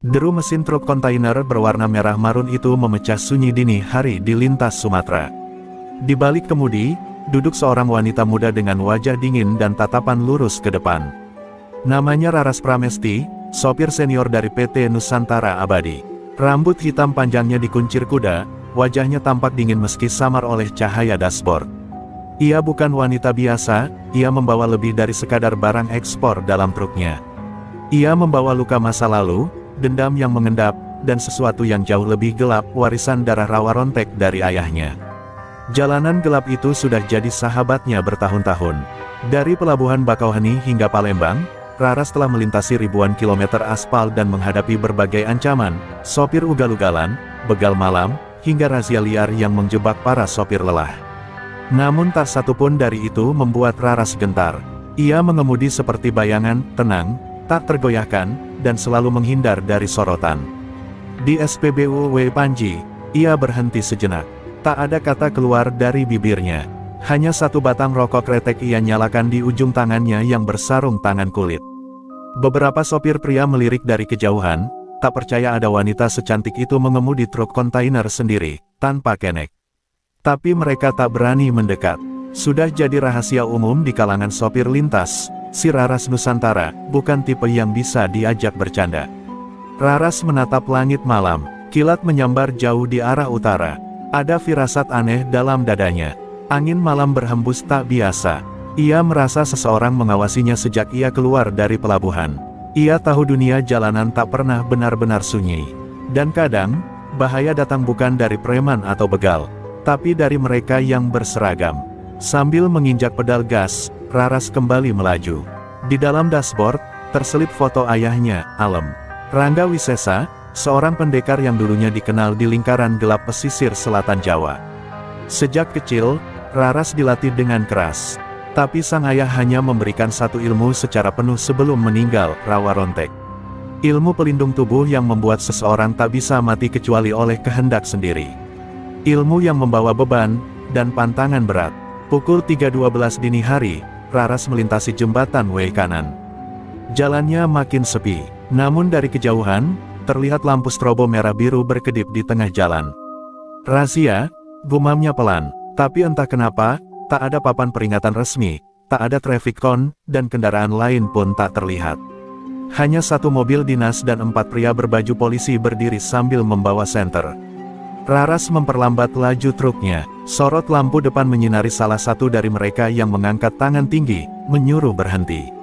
Deru mesin truk kontainer berwarna merah marun itu memecah sunyi dini hari di lintas Sumatera. Di balik kemudi, duduk seorang wanita muda dengan wajah dingin dan tatapan lurus ke depan. Namanya Raras Pramesti, sopir senior dari PT Nusantara Abadi. Rambut hitam panjangnya dikuncir kuda, wajahnya tampak dingin meski samar oleh cahaya dashboard. Ia bukan wanita biasa, ia membawa lebih dari sekadar barang ekspor dalam truknya. Ia membawa luka masa lalu, dendam yang mengendap, dan sesuatu yang jauh lebih gelap, warisan darah rawa rontek dari ayahnya. Jalanan gelap itu sudah jadi sahabatnya bertahun-tahun. Dari Pelabuhan Bakauheni hingga Palembang, Raras telah melintasi ribuan kilometer aspal dan menghadapi berbagai ancaman, sopir ugal-ugalan, begal malam, hingga razia liar yang menjebak para sopir lelah. Namun tak satupun dari itu membuat Raras gentar. Ia mengemudi seperti bayangan, tenang, tak tergoyahkan, dan selalu menghindar dari sorotan. Di SPBU W Panji, ia berhenti sejenak. Tak ada kata keluar dari bibirnya. Hanya satu batang rokok kretek ia nyalakan di ujung tangannya yang bersarung tangan kulit. Beberapa sopir pria melirik dari kejauhan, tak percaya ada wanita secantik itu mengemudi truk kontainer sendiri, tanpa kenek. Tapi mereka tak berani mendekat. Sudah jadi rahasia umum di kalangan sopir lintas, si Raras Nusantara bukan tipe yang bisa diajak bercanda. Raras menatap langit malam, kilat menyambar jauh di arah utara. Ada firasat aneh dalam dadanya. Angin malam berhembus tak biasa. Ia merasa seseorang mengawasinya sejak ia keluar dari pelabuhan. Ia tahu dunia jalanan tak pernah benar-benar sunyi. Dan kadang, bahaya datang bukan dari preman atau begal, tapi dari mereka yang berseragam. Sambil menginjak pedal gas, Raras kembali melaju. Di dalam dashboard, terselip foto ayahnya, Alem Rangga Wisesa, seorang pendekar yang dulunya dikenal di lingkaran gelap pesisir selatan Jawa. Sejak kecil, Raras dilatih dengan keras. Tapi sang ayah hanya memberikan satu ilmu secara penuh sebelum meninggal, rawa rontek. Ilmu pelindung tubuh yang membuat seseorang tak bisa mati kecuali oleh kehendak sendiri. Ilmu yang membawa beban, dan pantangan berat. Pukul 3.12 dini hari, Raras melintasi jembatan W kanan. Jalannya makin sepi, namun dari kejauhan, terlihat lampu strobo merah biru berkedip di tengah jalan. Razia, gumamnya pelan, tapi entah kenapa, tak ada papan peringatan resmi, tak ada traffic cone, dan kendaraan lain pun tak terlihat. Hanya satu mobil dinas dan 4 pria berbaju polisi berdiri sambil membawa senter. Raras memperlambat laju truknya, sorot lampu depan menyinari salah satu dari mereka yang mengangkat tangan tinggi, menyuruh berhenti.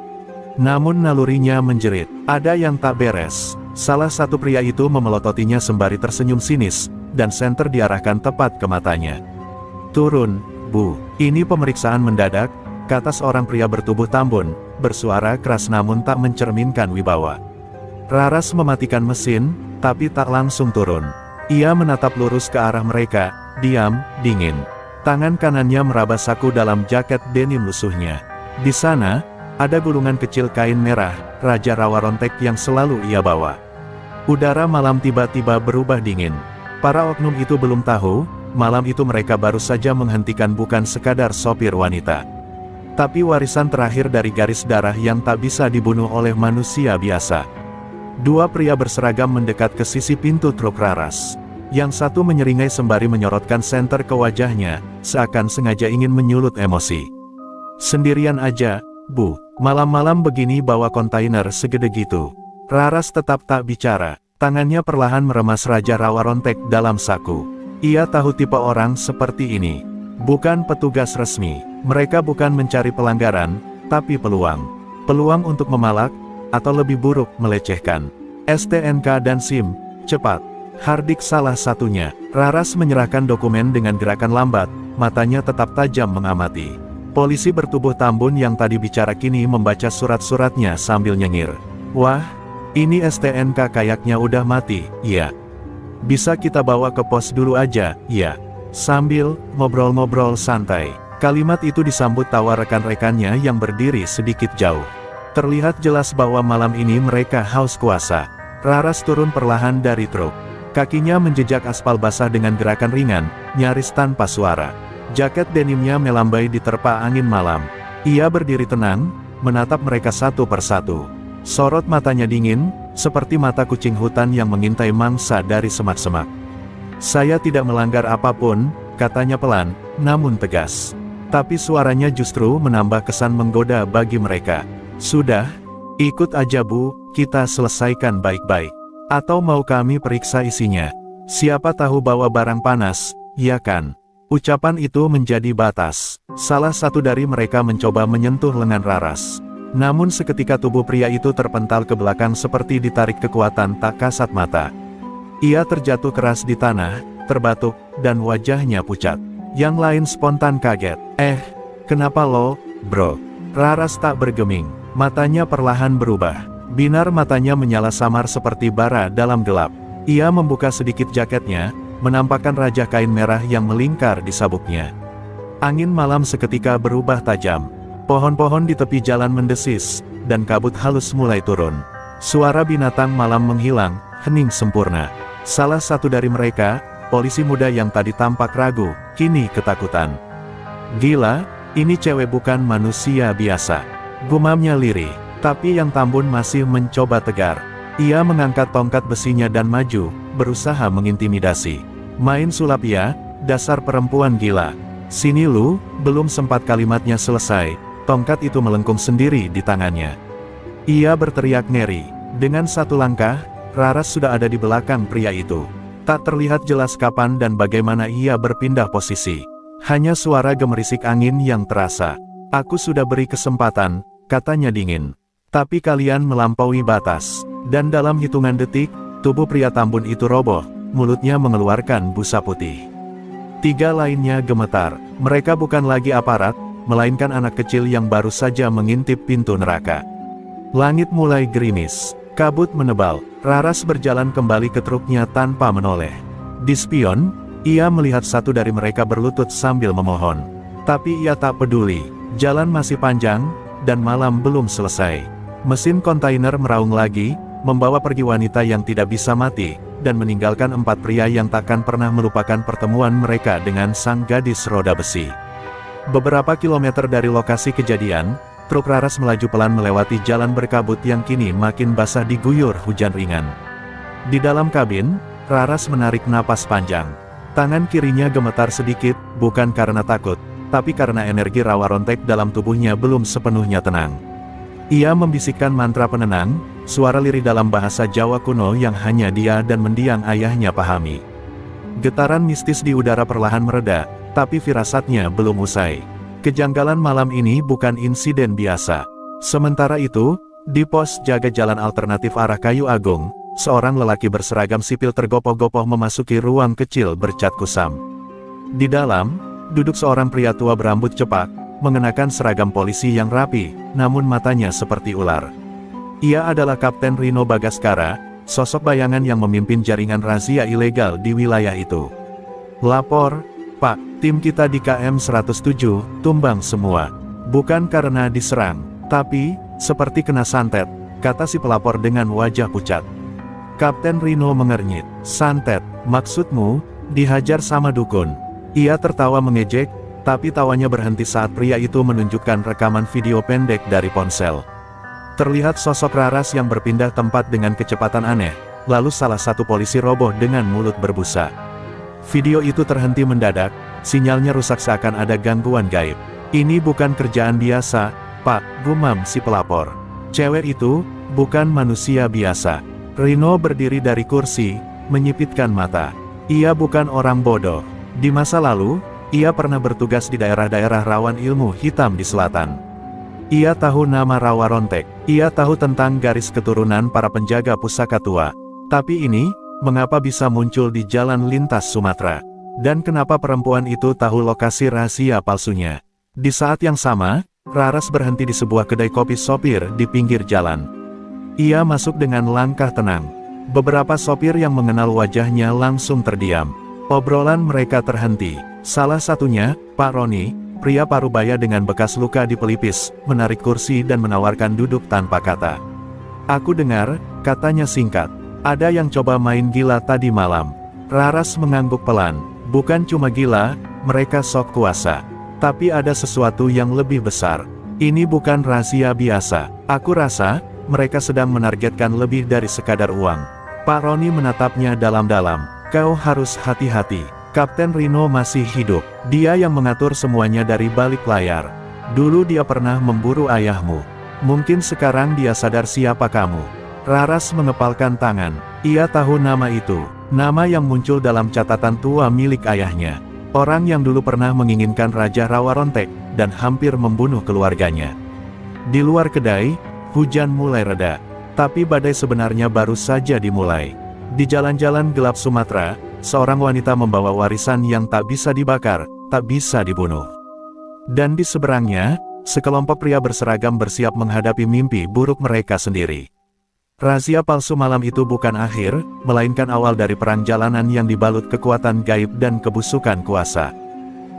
Namun nalurinya menjerit, ada yang tak beres. Salah satu pria itu memelototinya sembari tersenyum sinis, dan senter diarahkan tepat ke matanya. Turun, Bu, ini pemeriksaan mendadak, kata seorang pria bertubuh tambun, bersuara keras namun tak mencerminkan wibawa. Raras mematikan mesin, tapi tak langsung turun. Ia menatap lurus ke arah mereka, diam, dingin. Tangan kanannya meraba saku dalam jaket denim lusuhnya. Di sana, ada gulungan kecil kain merah, raja rawa rontek yang selalu ia bawa. Udara malam tiba-tiba berubah dingin. Para oknum itu belum tahu, malam itu mereka baru saja menghentikan bukan sekadar sopir wanita, tapi warisan terakhir dari garis darah yang tak bisa dibunuh oleh manusia biasa. Dua pria berseragam mendekat ke sisi pintu truk Raras. Yang satu menyeringai sembari menyorotkan senter ke wajahnya, seakan sengaja ingin menyulut emosi. Sendirian aja, Bu, malam-malam begini bawa kontainer segede gitu. Raras tetap tak bicara, tangannya perlahan meremas raja rawa rontek dalam saku. Ia tahu tipe orang seperti ini. Bukan petugas resmi, mereka bukan mencari pelanggaran, tapi peluang. Peluang untuk memalak, atau lebih buruk, melecehkan. STNK dan SIM, cepat. Hardik salah satunya. Raras menyerahkan dokumen dengan gerakan lambat, matanya tetap tajam mengamati. Polisi bertubuh tambun yang tadi bicara kini membaca surat-suratnya sambil nyengir. Wah, ini STNK kayaknya udah mati, iya. Bisa kita bawa ke pos dulu aja, ya. Sambil ngobrol-ngobrol santai. Kalimat itu disambut tawa rekan-rekannya yang berdiri sedikit jauh. Terlihat jelas bahwa malam ini mereka haus kuasa. Raras turun perlahan dari truk. Kakinya menjejak aspal basah dengan gerakan ringan, nyaris tanpa suara. Jaket denimnya melambai diterpa angin malam. Ia berdiri tenang, menatap mereka satu persatu. Sorot matanya dingin, seperti mata kucing hutan yang mengintai mangsa dari semak-semak. "Saya tidak melanggar apapun," katanya pelan, namun tegas. Tapi suaranya justru menambah kesan menggoda bagi mereka. "Sudah, ikut aja Bu, kita selesaikan baik-baik. Atau mau kami periksa isinya? Siapa tahu bawa barang panas, ya kan?" Ucapan itu menjadi batas. Salah satu dari mereka mencoba menyentuh lengan Raras. Namun seketika tubuh pria itu terpental ke belakang seperti ditarik kekuatan tak kasat mata. Ia terjatuh keras di tanah, terbatuk, dan wajahnya pucat. Yang lain spontan kaget. Kenapa lo, bro?" Raras tak bergeming. Matanya perlahan berubah. Binar matanya menyala samar seperti bara dalam gelap. Ia membuka sedikit jaketnya, menampakkan rajah kain merah yang melingkar di sabuknya. Angin malam seketika berubah tajam. Pohon-pohon di tepi jalan mendesis, dan kabut halus mulai turun. Suara binatang malam menghilang, hening sempurna. Salah satu dari mereka, polisi muda yang tadi tampak ragu, kini ketakutan. "Gila, ini cewek bukan manusia biasa," gumamnya lirih. Tapi yang Tambun masih mencoba tegar. Ia mengangkat tongkat besinya dan maju, berusaha mengintimidasi. "Main sulap ya, dasar perempuan gila. Sini lu." Belum sempat kalimatnya selesai, tongkat itu melengkung sendiri di tangannya. Ia berteriak ngeri. Dengan satu langkah, Raras sudah ada di belakang pria itu. Tak terlihat jelas kapan dan bagaimana ia berpindah posisi. Hanya suara gemerisik angin yang terasa. "Aku sudah beri kesempatan," katanya dingin. "Tapi kalian melampaui batas." Dan dalam hitungan detik, tubuh pria Tambun itu roboh, mulutnya mengeluarkan busa putih. Tiga lainnya gemetar. Mereka bukan lagi aparat, melainkan anak kecil yang baru saja mengintip pintu neraka. Langit mulai gerimis. Kabut menebal. Raras berjalan kembali ke truknya tanpa menoleh. Di spion, ia melihat satu dari mereka berlutut sambil memohon. Tapi ia tak peduli. Jalan masih panjang, dan malam belum selesai. Mesin kontainer meraung lagi, membawa pergi wanita yang tidak bisa mati, dan meninggalkan 4 pria yang takkan pernah melupakan pertemuan mereka dengan sang gadis roda besi. Beberapa kilometer dari lokasi kejadian, truk Raras melaju pelan melewati jalan berkabut yang kini makin basah diguyur hujan ringan. Di dalam kabin, Raras menarik napas panjang. Tangan kirinya gemetar sedikit, bukan karena takut, tapi karena energi rawa rontek dalam tubuhnya belum sepenuhnya tenang. Ia membisikkan mantra penenang, suara lirih dalam bahasa Jawa kuno yang hanya dia dan mendiang ayahnya pahami. Getaran mistis di udara perlahan mereda, tapi firasatnya belum usai. Kejanggalan malam ini bukan insiden biasa. Sementara itu, di pos jaga jalan alternatif arah Kayu Agung, seorang lelaki berseragam sipil tergopoh-gopoh memasuki ruang kecil bercat kusam. Di dalam, duduk seorang pria tua berambut cepak, mengenakan seragam polisi yang rapi, namun matanya seperti ular. Ia adalah Kapten Rino Bagaskara, sosok bayangan yang memimpin jaringan razia ilegal di wilayah itu. "Lapor, Pak, tim kita di KM 107, tumbang semua. Bukan karena diserang, tapi, seperti kena santet," kata si pelapor dengan wajah pucat. Kapten Rino mengernyit. "Santet, maksudmu, dihajar sama dukun?" Ia tertawa mengejek, tapi tawanya berhenti saat pria itu menunjukkan rekaman video pendek dari ponsel. Terlihat sosok Raras yang berpindah tempat dengan kecepatan aneh, lalu salah satu polisi roboh dengan mulut berbusa. Video itu terhenti mendadak, sinyalnya rusak seakan ada gangguan gaib. "Ini bukan kerjaan biasa, Pak," gumam si pelapor. "Cewek itu, bukan manusia biasa." Rino berdiri dari kursi, menyipitkan mata. Ia bukan orang bodoh. Di masa lalu, ia pernah bertugas di daerah-daerah rawan ilmu hitam di selatan. Ia tahu nama Rawa Rontek. Ia tahu tentang garis keturunan para penjaga pusaka tua. Tapi ini, mengapa bisa muncul di jalan lintas Sumatera? Dan kenapa perempuan itu tahu lokasi rahasia palsunya? Di saat yang sama, Raras berhenti di sebuah kedai kopi sopir di pinggir jalan. Ia masuk dengan langkah tenang. Beberapa sopir yang mengenal wajahnya langsung terdiam. Obrolan mereka terhenti. Salah satunya, Pak Roni, pria parubaya dengan bekas luka di pelipis, menarik kursi dan menawarkan duduk tanpa kata. "Aku dengar," katanya singkat, "ada yang coba main gila tadi malam." Raras mengangguk pelan. "Bukan cuma gila, mereka sok kuasa. Tapi ada sesuatu yang lebih besar. Ini bukan rahasia biasa. Aku rasa, mereka sedang menargetkan lebih dari sekadar uang. Pak Roni menatapnya dalam-dalam. Kau harus hati-hati. Kapten Rino masih hidup. Dia yang mengatur semuanya dari balik layar. Dulu dia pernah memburu ayahmu. Mungkin sekarang dia sadar siapa kamu. Raras mengepalkan tangan. Ia tahu nama itu. Nama yang muncul dalam catatan tua milik ayahnya. Orang yang dulu pernah menginginkan Raja Rawarontek, dan hampir membunuh keluarganya. Di luar kedai, hujan mulai reda. Tapi badai sebenarnya baru saja dimulai. Di jalan-jalan gelap Sumatera, seorang wanita membawa warisan yang tak bisa dibakar, tak bisa dibunuh. Dan di seberangnya, sekelompok pria berseragam bersiap menghadapi mimpi buruk mereka sendiri. Razia palsu malam itu bukan akhir, melainkan awal dari perang jalanan yang dibalut kekuatan gaib dan kebusukan kuasa.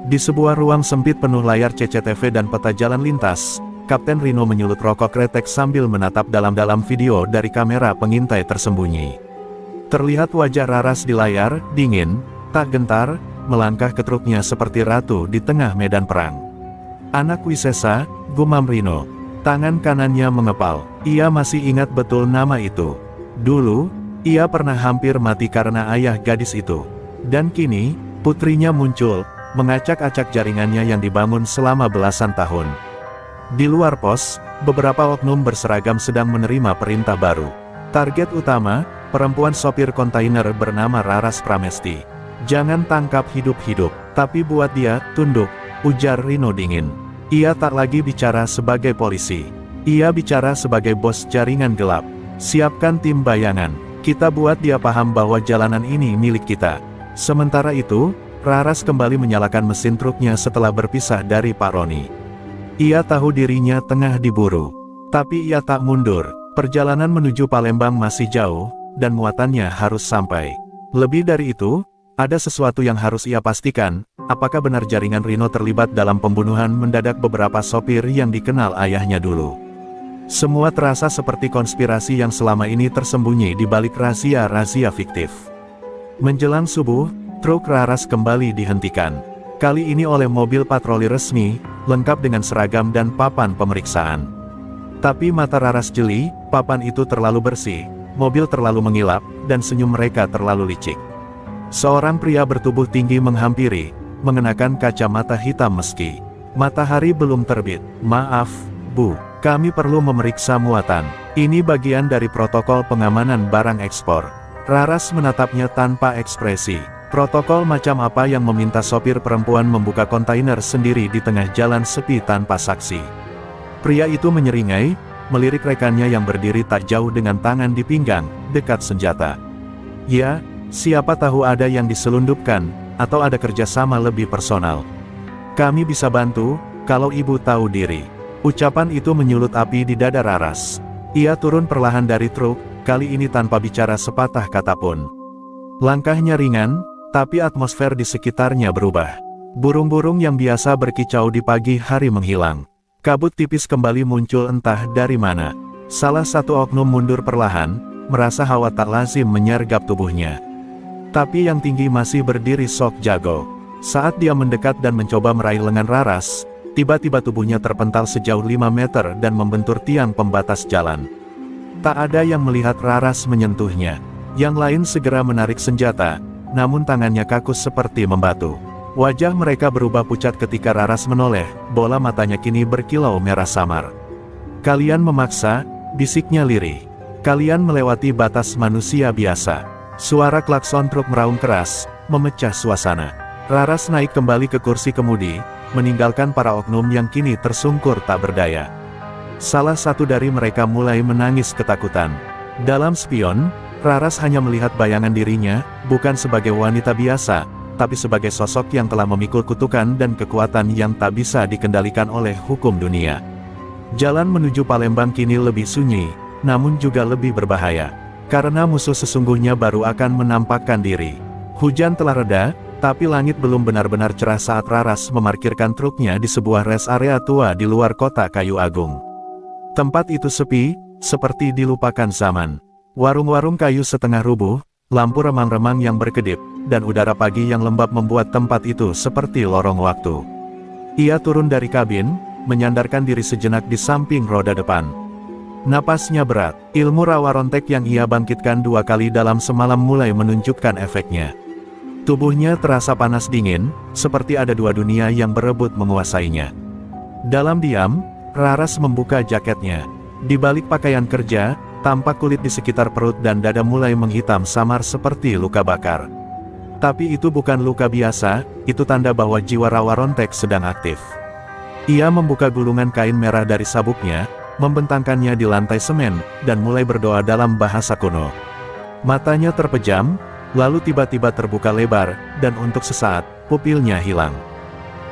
Di sebuah ruang sempit penuh layar CCTV dan peta jalan lintas, Kapten Rino menyulut rokok kretek sambil menatap dalam-dalam video dari kamera pengintai tersembunyi. Terlihat wajah Raras di layar, dingin, tak gentar, melangkah ke truknya seperti ratu di tengah medan perang. Anak Wisesa, gumam Rino. Tangan kanannya mengepal. Ia masih ingat betul nama itu. Dulu, ia pernah hampir mati karena ayah gadis itu. Dan kini, putrinya muncul, mengacak-acak jaringannya yang dibangun selama belasan tahun. Di luar pos, beberapa oknum berseragam sedang menerima perintah baru. Target utama, perempuan sopir kontainer bernama Raras Pramesti. Jangan tangkap hidup-hidup, tapi buat dia tunduk, ujar Rino dingin. Ia tak lagi bicara sebagai polisi. Ia bicara sebagai bos jaringan gelap. Siapkan tim bayangan. Kita buat dia paham bahwa jalanan ini milik kita. Sementara itu, Raras kembali menyalakan mesin truknya setelah berpisah dari Pak Roni. Ia tahu dirinya tengah diburu. Tapi ia tak mundur. Perjalanan menuju Palembang masih jauh, dan muatannya harus sampai. Lebih dari itu, ada sesuatu yang harus ia pastikan. Apakah benar jaringan Rino terlibat dalam pembunuhan mendadak beberapa sopir yang dikenal ayahnya dulu? Semua terasa seperti konspirasi yang selama ini tersembunyi di balik razia-razia fiktif. Menjelang subuh, truk Raras kembali dihentikan. Kali ini oleh mobil patroli resmi, lengkap dengan seragam dan papan pemeriksaan. Tapi mata Raras jeli, papan itu terlalu bersih, mobil terlalu mengilap, dan senyum mereka terlalu licik. Seorang pria bertubuh tinggi menghampiri, mengenakan kacamata hitam meski matahari belum terbit. Maaf, Bu, kami perlu memeriksa muatan. Ini bagian dari protokol pengamanan barang ekspor. Raras menatapnya tanpa ekspresi. Protokol macam apa yang meminta sopir perempuan membuka kontainer sendiri di tengah jalan sepi tanpa saksi? Pria itu menyeringai, melirik rekannya yang berdiri tak jauh dengan tangan di pinggang, dekat senjata. Ya, siapa tahu ada yang diselundupkan, atau ada kerjasama lebih personal. Kami bisa bantu, kalau ibu tahu diri. Ucapan itu menyulut api di dada Raras. Ia turun perlahan dari truk, kali ini tanpa bicara sepatah kata pun. Langkahnya ringan, tapi atmosfer di sekitarnya berubah. Burung-burung yang biasa berkicau di pagi hari menghilang. Kabut tipis kembali muncul entah dari mana. Salah satu oknum mundur perlahan, merasa hawa tak lazim menyergap tubuhnya. Tapi yang tinggi masih berdiri Sok Jago. Saat dia mendekat dan mencoba meraih lengan Raras, tiba-tiba tubuhnya terpental sejauh 5 meter dan membentur tiang pembatas jalan. Tak ada yang melihat Raras menyentuhnya. Yang lain segera menarik senjata, namun tangannya kaku seperti membatu. Wajah mereka berubah pucat ketika Raras menoleh, bola matanya kini berkilau merah samar. Kalian memaksa, bisiknya lirih. Kalian melewati batas manusia biasa. Suara klakson truk meraung keras, memecah suasana. Raras naik kembali ke kursi kemudi, meninggalkan para oknum yang kini tersungkur tak berdaya. Salah satu dari mereka mulai menangis ketakutan. Dalam spion, Raras hanya melihat bayangan dirinya, bukan sebagai wanita biasa, tapi sebagai sosok yang telah memikul kutukan dan kekuatan yang tak bisa dikendalikan oleh hukum dunia. Jalan menuju Palembang kini lebih sunyi, namun juga lebih berbahaya. Karena musuh sesungguhnya baru akan menampakkan diri. Hujan telah reda, tapi langit belum benar-benar cerah saat Raras memarkirkan truknya di sebuah rest area tua di luar kota Kayu Agung. Tempat itu sepi, seperti dilupakan zaman. Warung-warung kayu setengah rubuh, lampu remang-remang yang berkedip, dan udara pagi yang lembab membuat tempat itu seperti lorong waktu. Ia turun dari kabin, menyandarkan diri sejenak di samping roda depan. Napasnya berat. Ilmu rawa rontek yang ia bangkitkan 2 kali dalam semalam mulai menunjukkan efeknya. Tubuhnya terasa panas dingin, seperti ada 2 dunia yang berebut menguasainya. Dalam diam, Raras membuka jaketnya. Di balik pakaian kerja, tampak kulit di sekitar perut dan dada mulai menghitam samar seperti luka bakar. Tapi itu bukan luka biasa, itu tanda bahwa jiwa rawa rontek sedang aktif. Ia membuka gulungan kain merah dari sabuknya, membentangkannya di lantai semen, dan mulai berdoa dalam bahasa kuno. Matanya terpejam, lalu tiba-tiba terbuka lebar, dan untuk sesaat, pupilnya hilang.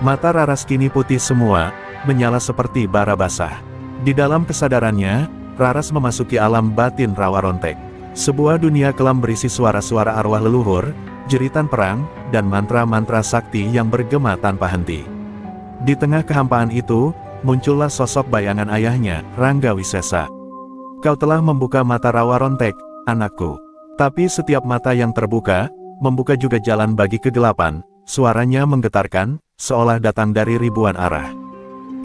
Mata Raras kini putih semua, menyala seperti bara basah. Di dalam kesadarannya, Raras memasuki alam batin rawa rontek. Sebuah dunia kelam berisi suara-suara arwah leluhur, jeritan perang, dan mantra-mantra sakti yang bergema tanpa henti. Di tengah kehampaan itu, muncullah sosok bayangan ayahnya, Rangga Wisesa. Kau telah membuka mata rawa rontek, anakku. Tapi setiap mata yang terbuka, membuka juga jalan bagi kegelapan. Suaranya menggetarkan, seolah datang dari ribuan arah.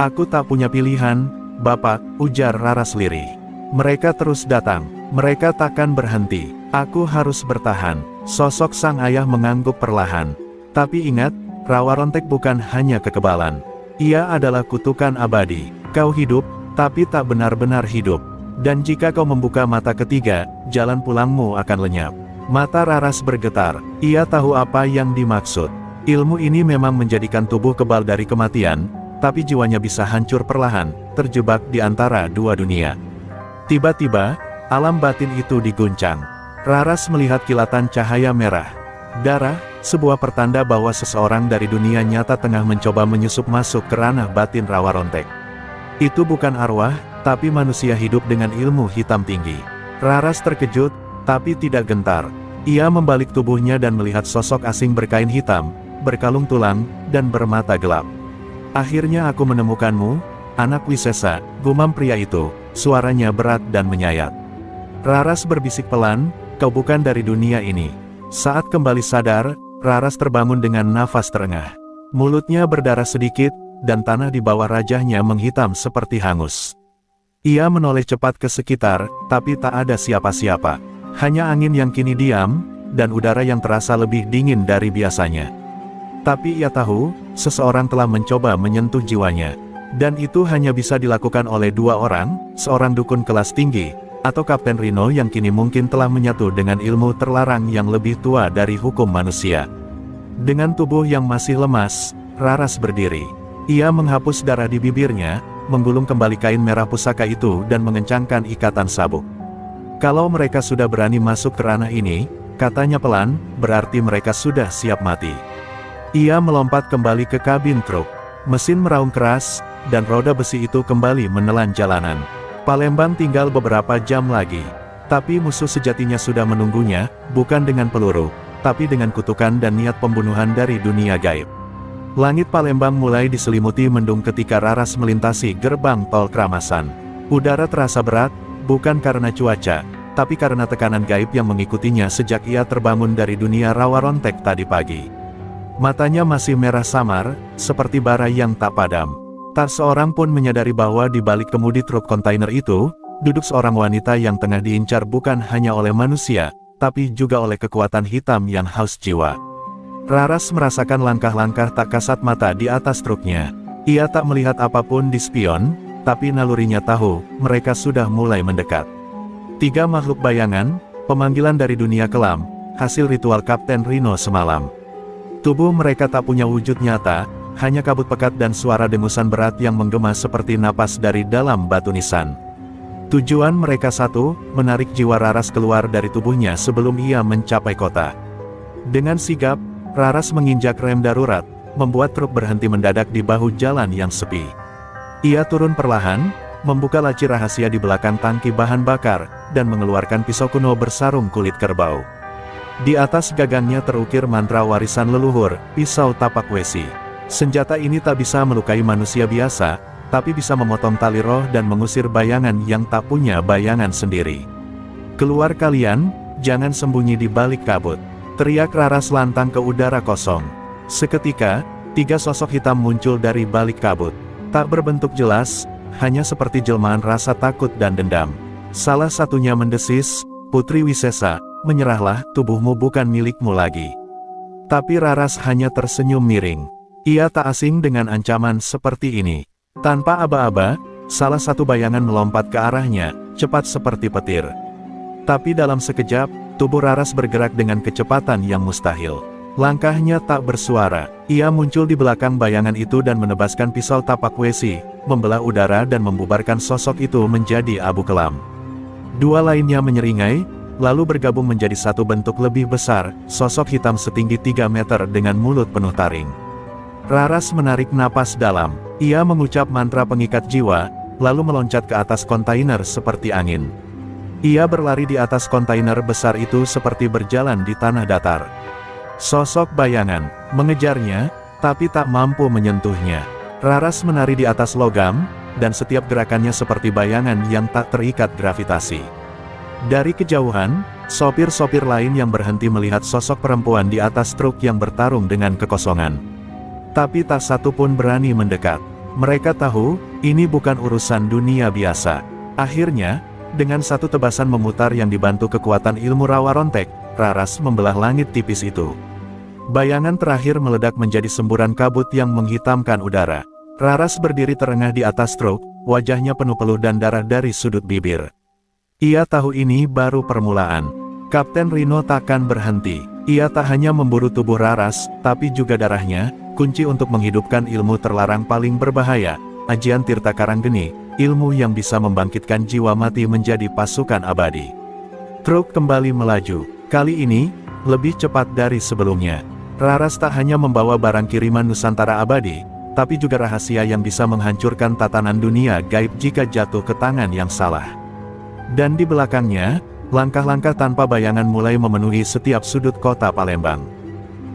Aku tak punya pilihan, Bapak, ujar Raras lirih. Mereka terus datang, mereka takkan berhenti. Aku harus bertahan. Sosok sang ayah mengangguk perlahan. Tapi ingat, rawa rontek bukan hanya kekebalan. Ia adalah kutukan abadi. Kau hidup, tapi tak benar-benar hidup. Dan jika kau membuka mata ketiga, jalan pulangmu akan lenyap. Mata Raras bergetar. Ia tahu apa yang dimaksud. Ilmu ini memang menjadikan tubuh kebal dari kematian, tapi jiwanya bisa hancur perlahan, terjebak di antara 2 dunia. Tiba-tiba, alam batin itu diguncang. Raras melihat kilatan cahaya merah. Darah, sebuah pertanda bahwa seseorang dari dunia nyata tengah mencoba menyusup masuk ke ranah batin rawa rontek. Itu bukan arwah, tapi manusia hidup dengan ilmu hitam tinggi. Raras terkejut, tapi tidak gentar. Ia membalik tubuhnya dan melihat sosok asing berkain hitam, berkalung tulang, dan bermata gelap. Akhirnya aku menemukanmu, anak Wisesa, gumam pria itu, suaranya berat dan menyayat. Raras berbisik pelan, kau bukan dari dunia ini. Saat kembali sadar, Raras terbangun dengan nafas terengah. Mulutnya berdarah sedikit, dan tanah di bawah rajahnya menghitam seperti hangus. Ia menoleh cepat ke sekitar, tapi tak ada siapa-siapa. Hanya angin yang kini diam, dan udara yang terasa lebih dingin dari biasanya. Tapi ia tahu, seseorang telah mencoba menyentuh jiwanya. Dan itu hanya bisa dilakukan oleh 2 orang, seorang dukun kelas tinggi, atau Kapten Rino yang kini mungkin telah menyatu dengan ilmu terlarang yang lebih tua dari hukum manusia. Dengan tubuh yang masih lemas, Raras berdiri. Ia menghapus darah di bibirnya, menggulung kembali kain merah pusaka itu dan mengencangkan ikatan sabuk. Kalau mereka sudah berani masuk ke ranah ini, katanya pelan, berarti mereka sudah siap mati. Ia melompat kembali ke kabin truk. Mesin meraung keras, dan roda besi itu kembali menelan jalanan. Palembang tinggal beberapa jam lagi. Tapi musuh sejatinya sudah menunggunya, bukan dengan peluru, tapi dengan kutukan dan niat pembunuhan dari dunia gaib. Langit Palembang mulai diselimuti mendung ketika Raras melintasi gerbang tol Kramasan. Udara terasa berat, bukan karena cuaca, tapi karena tekanan gaib yang mengikutinya sejak ia terbangun dari dunia rawa rontek tadi pagi. Matanya masih merah samar, seperti bara yang tak padam. Tak seorang pun menyadari bahwa di balik kemudi truk kontainer itu, duduk seorang wanita yang tengah diincar bukan hanya oleh manusia, tapi juga oleh kekuatan hitam yang haus jiwa. Raras merasakan langkah-langkah tak kasat mata di atas truknya. Ia tak melihat apapun di spion, tapi nalurinya tahu, mereka sudah mulai mendekat. 3 makhluk bayangan, pemanggilan dari dunia kelam, hasil ritual Kapten Rino semalam. Tubuh mereka tak punya wujud nyata, hanya kabut pekat dan suara dengusan berat yang menggema seperti napas dari dalam batu nisan. Tujuan mereka satu, menarik jiwa Raras keluar dari tubuhnya sebelum ia mencapai kota. Dengan sigap, Raras menginjak rem darurat, membuat truk berhenti mendadak di bahu jalan yang sepi. Ia turun perlahan, membuka laci rahasia di belakang tangki bahan bakar, dan mengeluarkan pisau kuno bersarung kulit kerbau. Di atas gagangnya terukir mantra warisan leluhur, pisau tapak wesi. Senjata ini tak bisa melukai manusia biasa, tapi bisa memotong tali roh dan mengusir bayangan yang tak punya bayangan sendiri. Keluar kalian, jangan sembunyi di balik kabut. Teriak Raras lantang ke udara kosong. Seketika, 3 sosok hitam muncul dari balik kabut. Tak berbentuk jelas, hanya seperti jelmaan rasa takut dan dendam. Salah satunya mendesis, "Putri Wisesa, menyerahlah, tubuhmu bukan milikmu lagi." Tapi Raras hanya tersenyum miring. Ia tak asing dengan ancaman seperti ini. Tanpa aba-aba, salah satu bayangan melompat ke arahnya, cepat seperti petir. Tapi dalam sekejap, tubuh Raras bergerak dengan kecepatan yang mustahil. Langkahnya tak bersuara, ia muncul di belakang bayangan itu dan menebaskan pisau tapak besi, membelah udara dan membubarkan sosok itu menjadi abu kelam. Dua lainnya menyeringai, lalu bergabung menjadi satu bentuk lebih besar, sosok hitam setinggi 3 meter dengan mulut penuh taring. Raras menarik napas dalam, ia mengucap mantra pengikat jiwa, lalu meloncat ke atas kontainer seperti angin. Ia berlari di atas kontainer besar itu seperti berjalan di tanah datar. Sosok bayangan mengejarnya, tapi tak mampu menyentuhnya. Raras menari di atas logam, dan setiap gerakannya seperti bayangan yang tak terikat gravitasi. Dari kejauhan, sopir-sopir lain yang berhenti melihat sosok perempuan di atas truk yang bertarung dengan kekosongan. Tapi tak satu pun berani mendekat. Mereka tahu, ini bukan urusan dunia biasa. Akhirnya, dengan satu tebasan memutar yang dibantu kekuatan ilmu rawa rontek, Raras membelah langit tipis itu. Bayangan terakhir meledak menjadi semburan kabut yang menghitamkan udara. Raras berdiri terengah di atas truk, wajahnya penuh peluh dan darah dari sudut bibir. Ia tahu ini baru permulaan. Kapten Rino takkan berhenti. Ia tak hanya memburu tubuh Raras, tapi juga darahnya, kunci untuk menghidupkan ilmu terlarang paling berbahaya, Ajian Tirta Karanggeni, ilmu yang bisa membangkitkan jiwa mati menjadi pasukan abadi. Truk kembali melaju, kali ini, lebih cepat dari sebelumnya. Raras tak hanya membawa barang kiriman Nusantara abadi, tapi juga rahasia yang bisa menghancurkan tatanan dunia gaib jika jatuh ke tangan yang salah. Dan di belakangnya, langkah-langkah tanpa bayangan mulai memenuhi setiap sudut kota Palembang.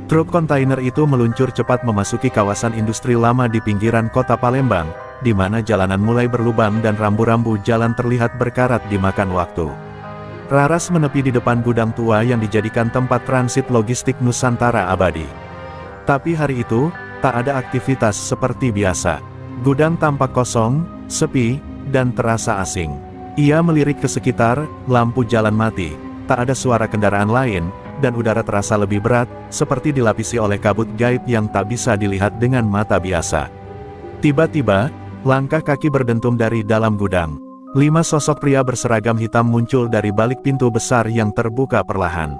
Truk kontainer itu meluncur cepat memasuki kawasan industri lama di pinggiran kota Palembang, di mana jalanan mulai berlubang dan rambu-rambu jalan terlihat berkarat dimakan waktu. Raras menepi di depan gudang tua yang dijadikan tempat transit logistik Nusantara abadi. Tapi hari itu, tak ada aktivitas seperti biasa. Gudang tampak kosong, sepi, dan terasa asing. Ia melirik ke sekitar, lampu jalan mati, tak ada suara kendaraan lain, dan udara terasa lebih berat, seperti dilapisi oleh kabut gaib yang tak bisa dilihat dengan mata biasa. Tiba-tiba, langkah kaki berdentum dari dalam gudang. 5 sosok pria berseragam hitam muncul dari balik pintu besar yang terbuka perlahan.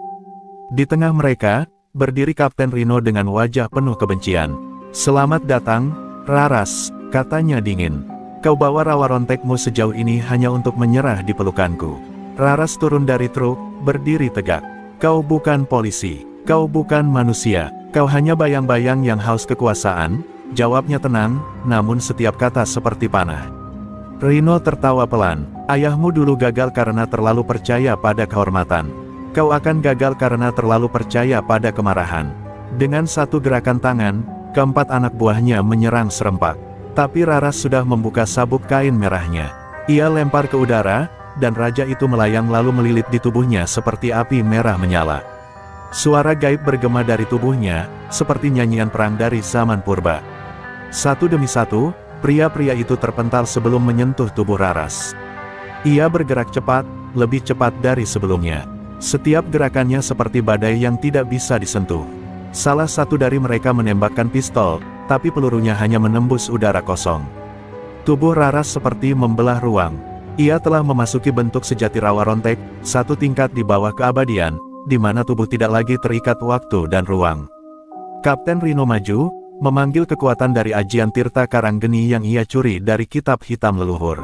Di tengah mereka, berdiri Kapten Rino dengan wajah penuh kebencian. "Selamat datang, Raras," katanya dingin. "Kau bawa rawa rontekmu sejauh ini hanya untuk menyerah di pelukanku." Raras turun dari truk, berdiri tegak. "Kau bukan polisi, kau bukan manusia, kau hanya bayang-bayang yang haus kekuasaan," jawabnya tenang, namun setiap kata seperti panah. Rino tertawa pelan. "Ayahmu dulu gagal karena terlalu percaya pada kehormatan. Kau akan gagal karena terlalu percaya pada kemarahan." Dengan satu gerakan tangan, keempat anak buahnya menyerang serempak. Tapi Raras sudah membuka sabuk kain merahnya. Ia lempar ke udara, dan raja itu melayang lalu melilit di tubuhnya seperti api merah menyala. Suara gaib bergema dari tubuhnya, seperti nyanyian perang dari zaman purba. Satu demi satu, pria-pria itu terpental sebelum menyentuh tubuh Raras. Ia bergerak cepat, lebih cepat dari sebelumnya. Setiap gerakannya seperti badai yang tidak bisa disentuh. Salah satu dari mereka menembakkan pistol, tapi pelurunya hanya menembus udara kosong. Tubuh Raras seperti membelah ruang. Ia telah memasuki bentuk sejati rawa rontek, satu tingkat di bawah keabadian, di mana tubuh tidak lagi terikat waktu dan ruang. Kapten Rino maju, memanggil kekuatan dari Ajian Tirta Karanggeni yang ia curi dari kitab hitam leluhur.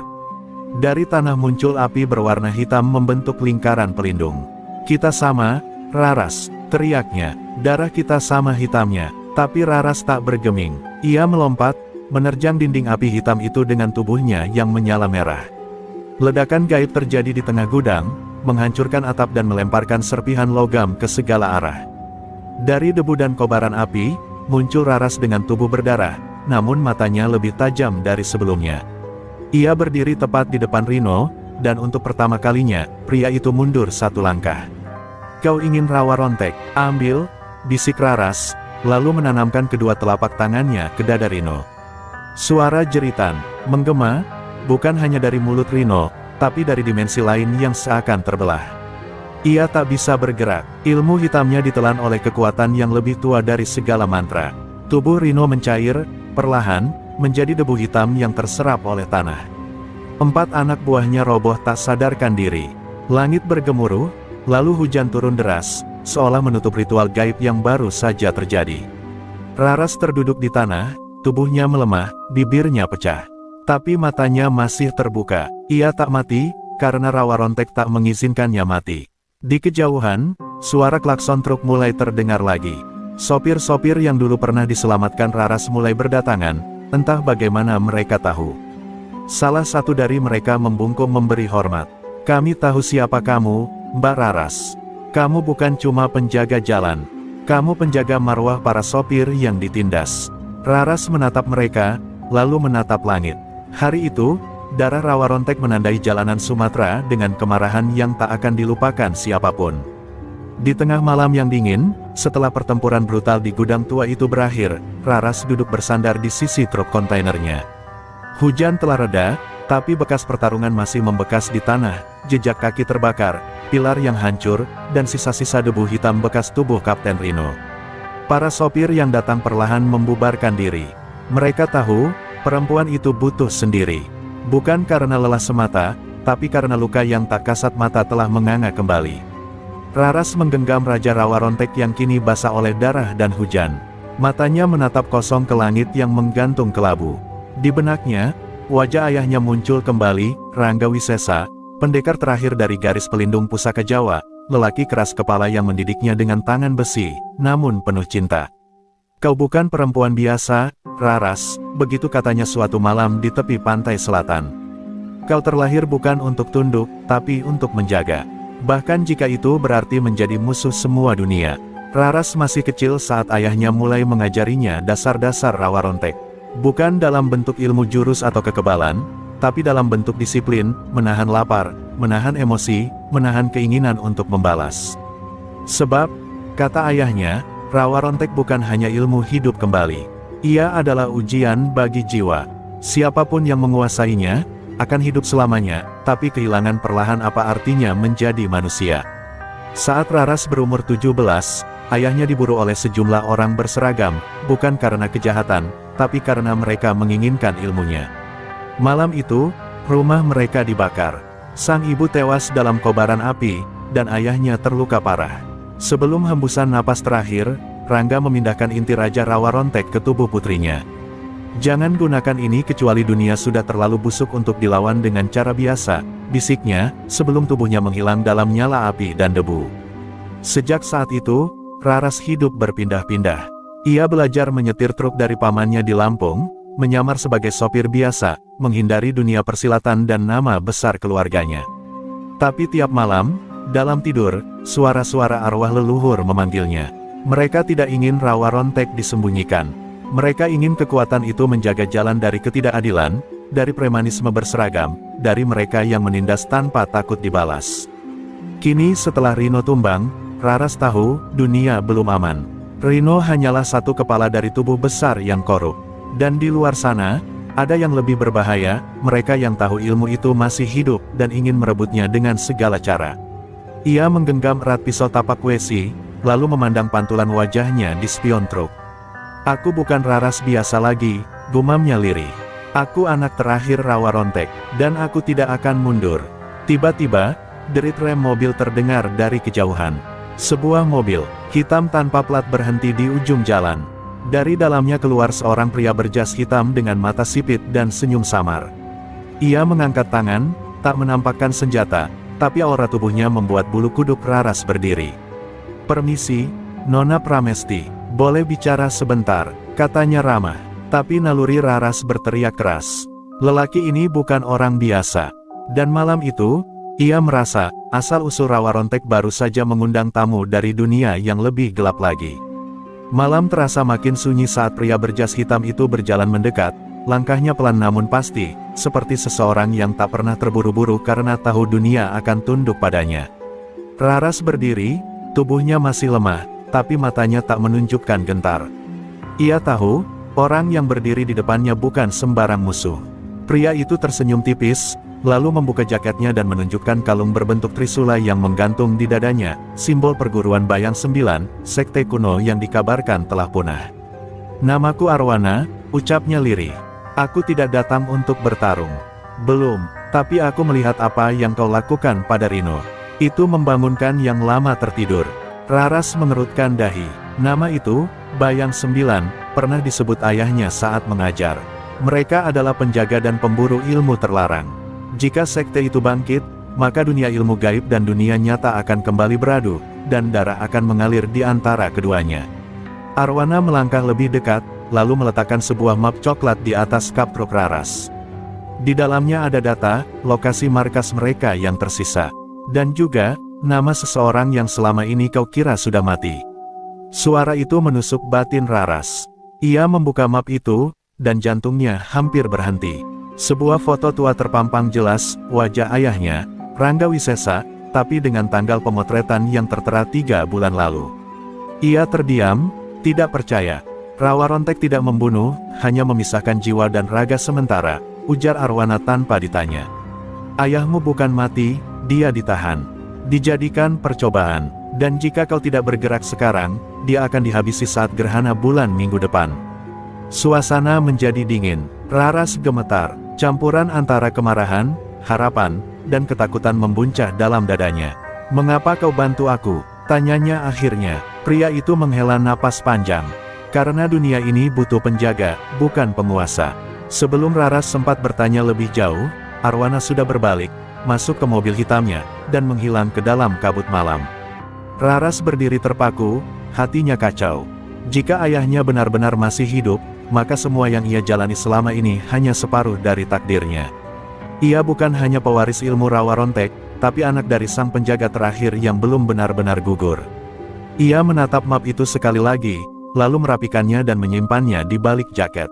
Dari tanah muncul api berwarna hitam membentuk lingkaran pelindung. "Kita sama, Raras," teriaknya. "Darah kita sama hitamnya." Tapi Raras tak bergeming. Ia melompat, menerjang dinding api hitam itu dengan tubuhnya yang menyala merah. Ledakan gaib terjadi di tengah gudang, menghancurkan atap dan melemparkan serpihan logam ke segala arah. Dari debu dan kobaran api, muncul Raras dengan tubuh berdarah, namun matanya lebih tajam dari sebelumnya. Ia berdiri tepat di depan Rino, dan untuk pertama kalinya, pria itu mundur satu langkah. "Kau ingin rawa rontek? Ambil," bisik Raras, lalu menanamkan kedua telapak tangannya ke dada Rino. Suara jeritan menggema, bukan hanya dari mulut Rino, tapi dari dimensi lain yang seakan terbelah. Ia tak bisa bergerak, ilmu hitamnya ditelan oleh kekuatan yang lebih tua dari segala mantra. Tubuh Rino mencair, perlahan, menjadi debu hitam yang terserap oleh tanah. 4 anak buahnya roboh tak sadarkan diri. Langit bergemuruh, lalu hujan turun deras, seolah menutup ritual gaib yang baru saja terjadi. Raras terduduk di tanah, tubuhnya melemah, bibirnya pecah. Tapi matanya masih terbuka. Ia tak mati, karena rawa rontek tak mengizinkannya mati. Di kejauhan, suara klakson truk mulai terdengar lagi. Sopir-sopir yang dulu pernah diselamatkan Raras mulai berdatangan, entah bagaimana mereka tahu. Salah satu dari mereka membungkuk memberi hormat. "Kami tahu siapa kamu, Mbak Raras. Kamu bukan cuma penjaga jalan. Kamu penjaga marwah para sopir yang ditindas." Raras menatap mereka, lalu menatap langit. Hari itu, darah rawa rontek menandai jalanan Sumatera dengan kemarahan yang tak akan dilupakan siapapun. Di tengah malam yang dingin, setelah pertempuran brutal di gudang tua itu berakhir, Raras duduk bersandar di sisi truk kontainernya. Hujan telah reda, tapi bekas pertarungan masih membekas di tanah, jejak kaki terbakar, pilar yang hancur, dan sisa-sisa debu hitam bekas tubuh Kapten Rino. Para sopir yang datang perlahan membubarkan diri. Mereka tahu, perempuan itu butuh sendiri. Bukan karena lelah semata, tapi karena luka yang tak kasat mata telah menganga kembali. Raras menggenggam Raja Rawa Rontek yang kini basah oleh darah dan hujan. Matanya menatap kosong ke langit yang menggantung kelabu. Di benaknya, wajah ayahnya muncul kembali, Rangga Wisesa, pendekar terakhir dari garis pelindung pusaka Jawa, lelaki keras kepala yang mendidiknya dengan tangan besi, namun penuh cinta. "Kau bukan perempuan biasa, Raras," begitu katanya suatu malam di tepi pantai selatan. "Kau terlahir bukan untuk tunduk, tapi untuk menjaga. Bahkan jika itu berarti menjadi musuh semua dunia." Raras masih kecil saat ayahnya mulai mengajarinya dasar-dasar rawa rontek. Bukan dalam bentuk ilmu jurus atau kekebalan, tapi dalam bentuk disiplin, menahan lapar, menahan emosi, menahan keinginan untuk membalas. Sebab, kata ayahnya, rawa rontek bukan hanya ilmu hidup kembali. Ia adalah ujian bagi jiwa. Siapapun yang menguasainya, akan hidup selamanya, tapi kehilangan perlahan apa artinya menjadi manusia. Saat Raras berumur 17, ayahnya diburu oleh sejumlah orang berseragam, bukan karena kejahatan, tapi karena mereka menginginkan ilmunya. Malam itu, rumah mereka dibakar. Sang ibu tewas dalam kobaran api, dan ayahnya terluka parah. Sebelum hembusan napas terakhir, Rangga memindahkan inti Raja Rawa Rontek ke tubuh putrinya. "Jangan gunakan ini kecuali dunia sudah terlalu busuk untuk dilawan dengan cara biasa," bisiknya, sebelum tubuhnya menghilang dalam nyala api dan debu. Sejak saat itu, Raras hidup berpindah-pindah. Ia belajar menyetir truk dari pamannya di Lampung, menyamar sebagai sopir biasa, menghindari dunia persilatan dan nama besar keluarganya. Tapi tiap malam, dalam tidur, suara-suara arwah leluhur memanggilnya. Mereka tidak ingin rawa rontek disembunyikan. Mereka ingin kekuatan itu menjaga jalan dari ketidakadilan, dari premanisme berseragam, dari mereka yang menindas tanpa takut dibalas. Kini setelah Rino tumbang, Raras tahu, dunia belum aman. Rino hanyalah satu kepala dari tubuh besar yang korup. Dan di luar sana, ada yang lebih berbahaya, mereka yang tahu ilmu itu masih hidup dan ingin merebutnya dengan segala cara. Ia menggenggam erat pisau tapak besi, lalu memandang pantulan wajahnya di spion truk. "Aku bukan Raras biasa lagi," gumamnya lirih. "Aku anak terakhir Rawa Rontek, dan aku tidak akan mundur." Tiba-tiba, derit rem mobil terdengar dari kejauhan. Sebuah mobil hitam tanpa plat berhenti di ujung jalan. Dari dalamnya keluar seorang pria berjas hitam dengan mata sipit dan senyum samar. Ia mengangkat tangan, tak menampakkan senjata, tapi aura tubuhnya membuat bulu kuduk Raras berdiri. "Permisi, Nona Pramesti, boleh bicara sebentar," katanya ramah. Tapi naluri Raras berteriak keras. Lelaki ini bukan orang biasa. Dan malam itu, ia merasa, asal-usul rawa rontek baru saja mengundang tamu dari dunia yang lebih gelap lagi. Malam terasa makin sunyi saat pria berjas hitam itu berjalan mendekat, langkahnya pelan namun pasti, seperti seseorang yang tak pernah terburu-buru karena tahu dunia akan tunduk padanya. Raras berdiri, tubuhnya masih lemah, tapi matanya tak menunjukkan gentar. Ia tahu, orang yang berdiri di depannya bukan sembarang musuh. Pria itu tersenyum tipis, lalu membuka jaketnya dan menunjukkan kalung berbentuk trisula yang menggantung di dadanya, simbol perguruan Bayang 9, sekte kuno yang dikabarkan telah punah. "Namaku Arwana," ucapnya lirih. "Aku tidak datang untuk bertarung." "Belum, tapi aku melihat apa yang kau lakukan pada Rino. Itu membangunkan yang lama tertidur." Raras mengerutkan dahi. Nama itu, Bayang 9, pernah disebut ayahnya saat mengajar. Mereka adalah penjaga dan pemburu ilmu terlarang. Jika sekte itu bangkit, maka dunia ilmu gaib dan dunia nyata akan kembali beradu, dan darah akan mengalir di antara keduanya. Arwana melangkah lebih dekat, lalu meletakkan sebuah map coklat di atas kap truk Raras. Di dalamnya ada data, lokasi markas mereka yang tersisa, dan juga nama seseorang yang selama ini kau kira sudah mati. Suara itu menusuk batin Raras. Ia membuka map itu, dan jantungnya hampir berhenti. Sebuah foto tua terpampang jelas, wajah ayahnya, Rangga Wisesa, tapi dengan tanggal pemotretan yang tertera 3 bulan lalu. Ia terdiam, tidak percaya. "Rawarontek tidak membunuh, hanya memisahkan jiwa dan raga sementara," ujar Arwana tanpa ditanya. "Ayahmu bukan mati, dia ditahan. Dijadikan percobaan, dan jika kau tidak bergerak sekarang, dia akan dihabisi saat gerhana bulan minggu depan." Suasana menjadi dingin. Raras gemetar, campuran antara kemarahan, harapan, dan ketakutan membuncah dalam dadanya. "Mengapa kau bantu aku?" tanyanya akhirnya. Pria itu menghela napas panjang. Karena dunia ini butuh penjaga, bukan penguasa. Sebelum Raras sempat bertanya lebih jauh, Arwana sudah berbalik, masuk ke mobil hitamnya, dan menghilang ke dalam kabut malam. Raras berdiri terpaku, hatinya kacau. Jika ayahnya benar-benar masih hidup, maka semua yang ia jalani selama ini hanya separuh dari takdirnya. Ia bukan hanya pewaris ilmu Rawarontek, tapi anak dari sang penjaga terakhir yang belum benar-benar gugur. Ia menatap map itu sekali lagi, lalu merapikannya dan menyimpannya di balik jaket.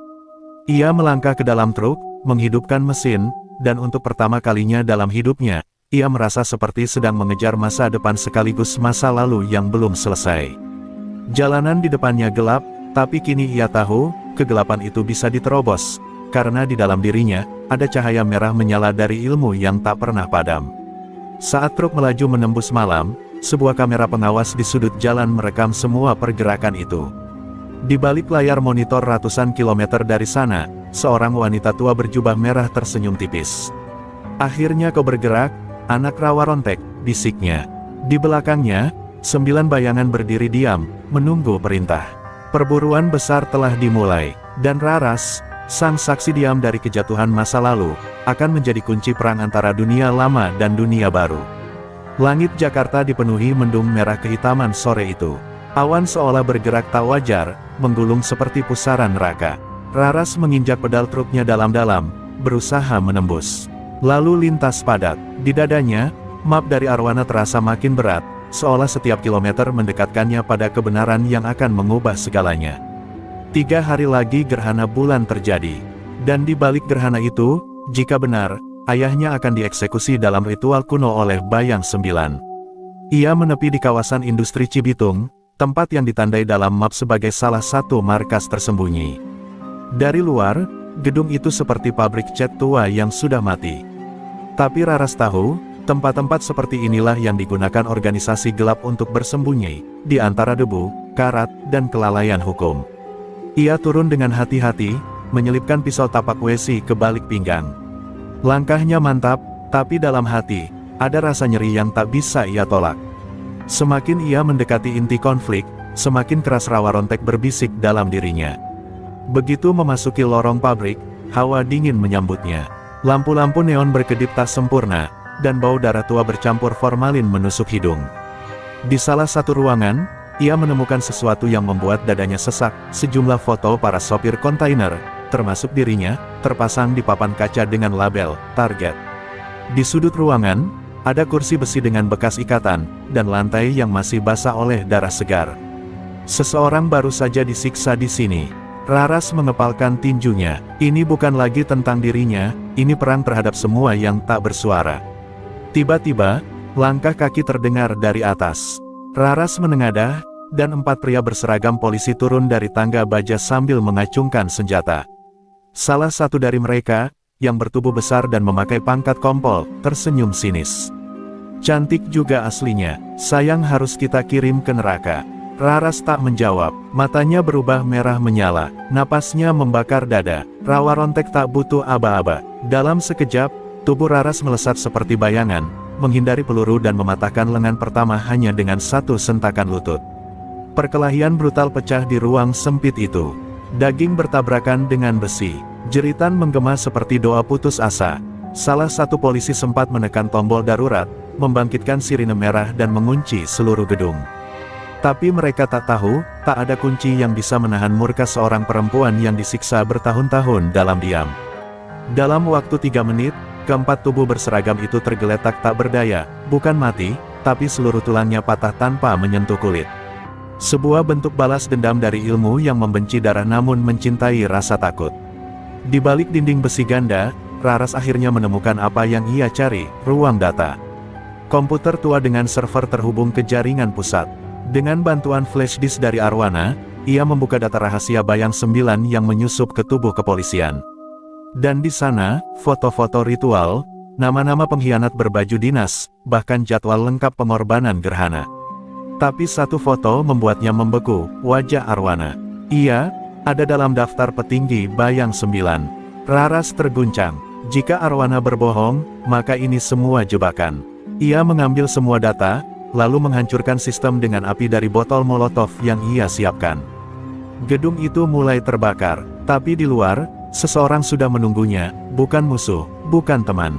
Ia melangkah ke dalam truk, menghidupkan mesin, dan untuk pertama kalinya dalam hidupnya, ia merasa seperti sedang mengejar masa depan sekaligus masa lalu yang belum selesai. Jalanan di depannya gelap, tapi kini ia tahu, kegelapan itu bisa diterobos, karena di dalam dirinya, ada cahaya merah menyala dari ilmu yang tak pernah padam. Saat truk melaju menembus malam, sebuah kamera pengawas di sudut jalan merekam semua pergerakan itu. Di balik layar monitor ratusan kilometer dari sana, seorang wanita tua berjubah merah tersenyum tipis. "Akhirnya kau bergerak, anak Rawarontek," bisiknya. Di belakangnya, 9 bayangan berdiri diam, menunggu perintah. Perburuan besar telah dimulai, dan Raras, sang saksi diam dari kejatuhan masa lalu, akan menjadi kunci perang antara dunia lama dan dunia baru. Langit Jakarta dipenuhi mendung merah kehitaman sore itu. Awan seolah bergerak tak wajar, menggulung seperti pusaran neraka. Raras menginjak pedal truknya dalam-dalam, berusaha menembus. Lalu lintas padat. Di dadanya, map dari Arwana terasa makin berat, seolah setiap kilometer mendekatkannya pada kebenaran yang akan mengubah segalanya. 3 hari lagi gerhana bulan terjadi. Dan di balik gerhana itu, jika benar, ayahnya akan dieksekusi dalam ritual kuno oleh Bayang 9. Ia menepi di kawasan industri Cibitung, tempat yang ditandai dalam map sebagai salah satu markas tersembunyi. Dari luar, gedung itu seperti pabrik cat tua yang sudah mati. Tapi Raras tahu, tempat-tempat seperti inilah yang digunakan organisasi gelap untuk bersembunyi, di antara debu, karat, dan kelalaian hukum. Ia turun dengan hati-hati, menyelipkan pisau tapak besi ke balik pinggang. Langkahnya mantap, tapi dalam hati, ada rasa nyeri yang tak bisa ia tolak. Semakin ia mendekati inti konflik, semakin keras Rawarontek berbisik dalam dirinya. Begitu memasuki lorong pabrik, hawa dingin menyambutnya. Lampu-lampu neon berkedip tak sempurna, dan bau darah tua bercampur formalin menusuk hidung. Di salah satu ruangan, ia menemukan sesuatu yang membuat dadanya sesak. Sejumlah foto para sopir kontainer, termasuk dirinya, terpasang di papan kaca dengan label "Target". Di sudut ruangan, ada kursi besi dengan bekas ikatan, dan lantai yang masih basah oleh darah segar. Seseorang baru saja disiksa di sini. Raras mengepalkan tinjunya. Ini bukan lagi tentang dirinya, ini perang terhadap semua yang tak bersuara. Tiba-tiba, langkah kaki terdengar dari atas. Raras menengadah, dan 4 pria berseragam polisi turun dari tangga baja sambil mengacungkan senjata. Salah satu dari mereka, yang bertubuh besar dan memakai pangkat kompol, tersenyum sinis. Cantik juga aslinya, sayang harus kita kirim ke neraka. Raras tak menjawab, matanya berubah merah menyala, napasnya membakar dada. Rawa Rontek tak butuh aba-aba. Dalam sekejap, tubuh Raras melesat seperti bayangan, menghindari peluru dan mematahkan lengan pertama hanya dengan satu sentakan lutut. Perkelahian brutal pecah di ruang sempit itu. Daging bertabrakan dengan besi. Jeritan menggema seperti doa putus asa. Salah satu polisi sempat menekan tombol darurat, membangkitkan sirine merah dan mengunci seluruh gedung. Tapi mereka tak tahu, tak ada kunci yang bisa menahan murka seorang perempuan yang disiksa bertahun-tahun dalam diam. Dalam waktu 3 menit, keempat tubuh berseragam itu tergeletak tak berdaya, bukan mati, tapi seluruh tulangnya patah tanpa menyentuh kulit. Sebuah bentuk balas dendam dari ilmu yang membenci darah namun mencintai rasa takut. Di balik dinding besi ganda, Raras akhirnya menemukan apa yang ia cari, ruang data. Komputer tua dengan server terhubung ke jaringan pusat. Dengan bantuan flash disk dari Arwana, ia membuka data rahasia Bayang 9 yang menyusup ke tubuh kepolisian. Dan di sana, foto-foto ritual, nama-nama pengkhianat berbaju dinas, bahkan jadwal lengkap pengorbanan gerhana. Tapi satu foto membuatnya membeku, wajah Arwana. Ia ada dalam daftar petinggi Bayang 9. Raras terguncang. Jika Arwana berbohong, maka ini semua jebakan. Ia mengambil semua data, lalu menghancurkan sistem dengan api dari botol molotov yang ia siapkan. Gedung itu mulai terbakar, tapi di luar, seseorang sudah menunggunya, bukan musuh, bukan teman.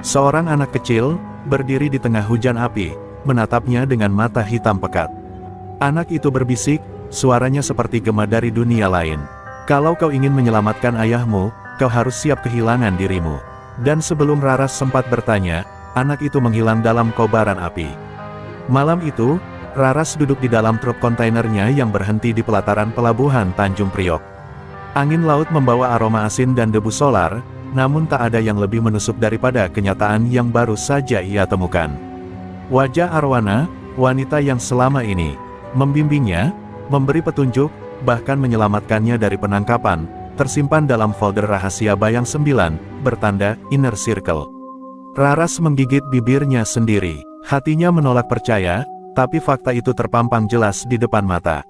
Seorang anak kecil, berdiri di tengah hujan api, menatapnya dengan mata hitam pekat. Anak itu berbisik, suaranya seperti gema dari dunia lain. Kalau kau ingin menyelamatkan ayahmu, kau harus siap kehilangan dirimu. Dan sebelum Raras sempat bertanya, anak itu menghilang dalam kobaran api. Malam itu, Raras duduk di dalam truk kontainernya yang berhenti di pelataran pelabuhan Tanjung Priok. Angin laut membawa aroma asin dan debu solar, namun tak ada yang lebih menusuk daripada kenyataan yang baru saja ia temukan. Wajah Arwana, wanita yang selama ini membimbingnya, memberi petunjuk, bahkan menyelamatkannya dari penangkapan, tersimpan dalam folder rahasia Bayang 9, bertanda Inner Circle. Raras menggigit bibirnya sendiri. Hatinya menolak percaya, tapi fakta itu terpampang jelas di depan mata.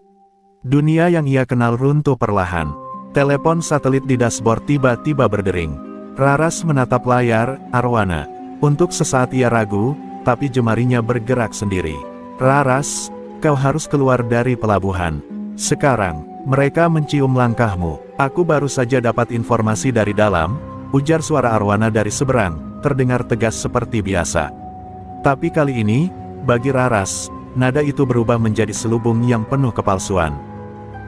Dunia yang ia kenal runtuh perlahan. Telepon satelit di dashboard tiba-tiba berdering. Raras menatap layar, Arwana. Untuk sesaat ia ragu, tapi jemarinya bergerak sendiri. Raras, kau harus keluar dari pelabuhan. Sekarang, mereka mencium langkahmu. Aku baru saja dapat informasi dari dalam, ujar suara Arwana dari seberang, terdengar tegas seperti biasa. Tapi kali ini, bagi Raras, nada itu berubah menjadi selubung yang penuh kepalsuan.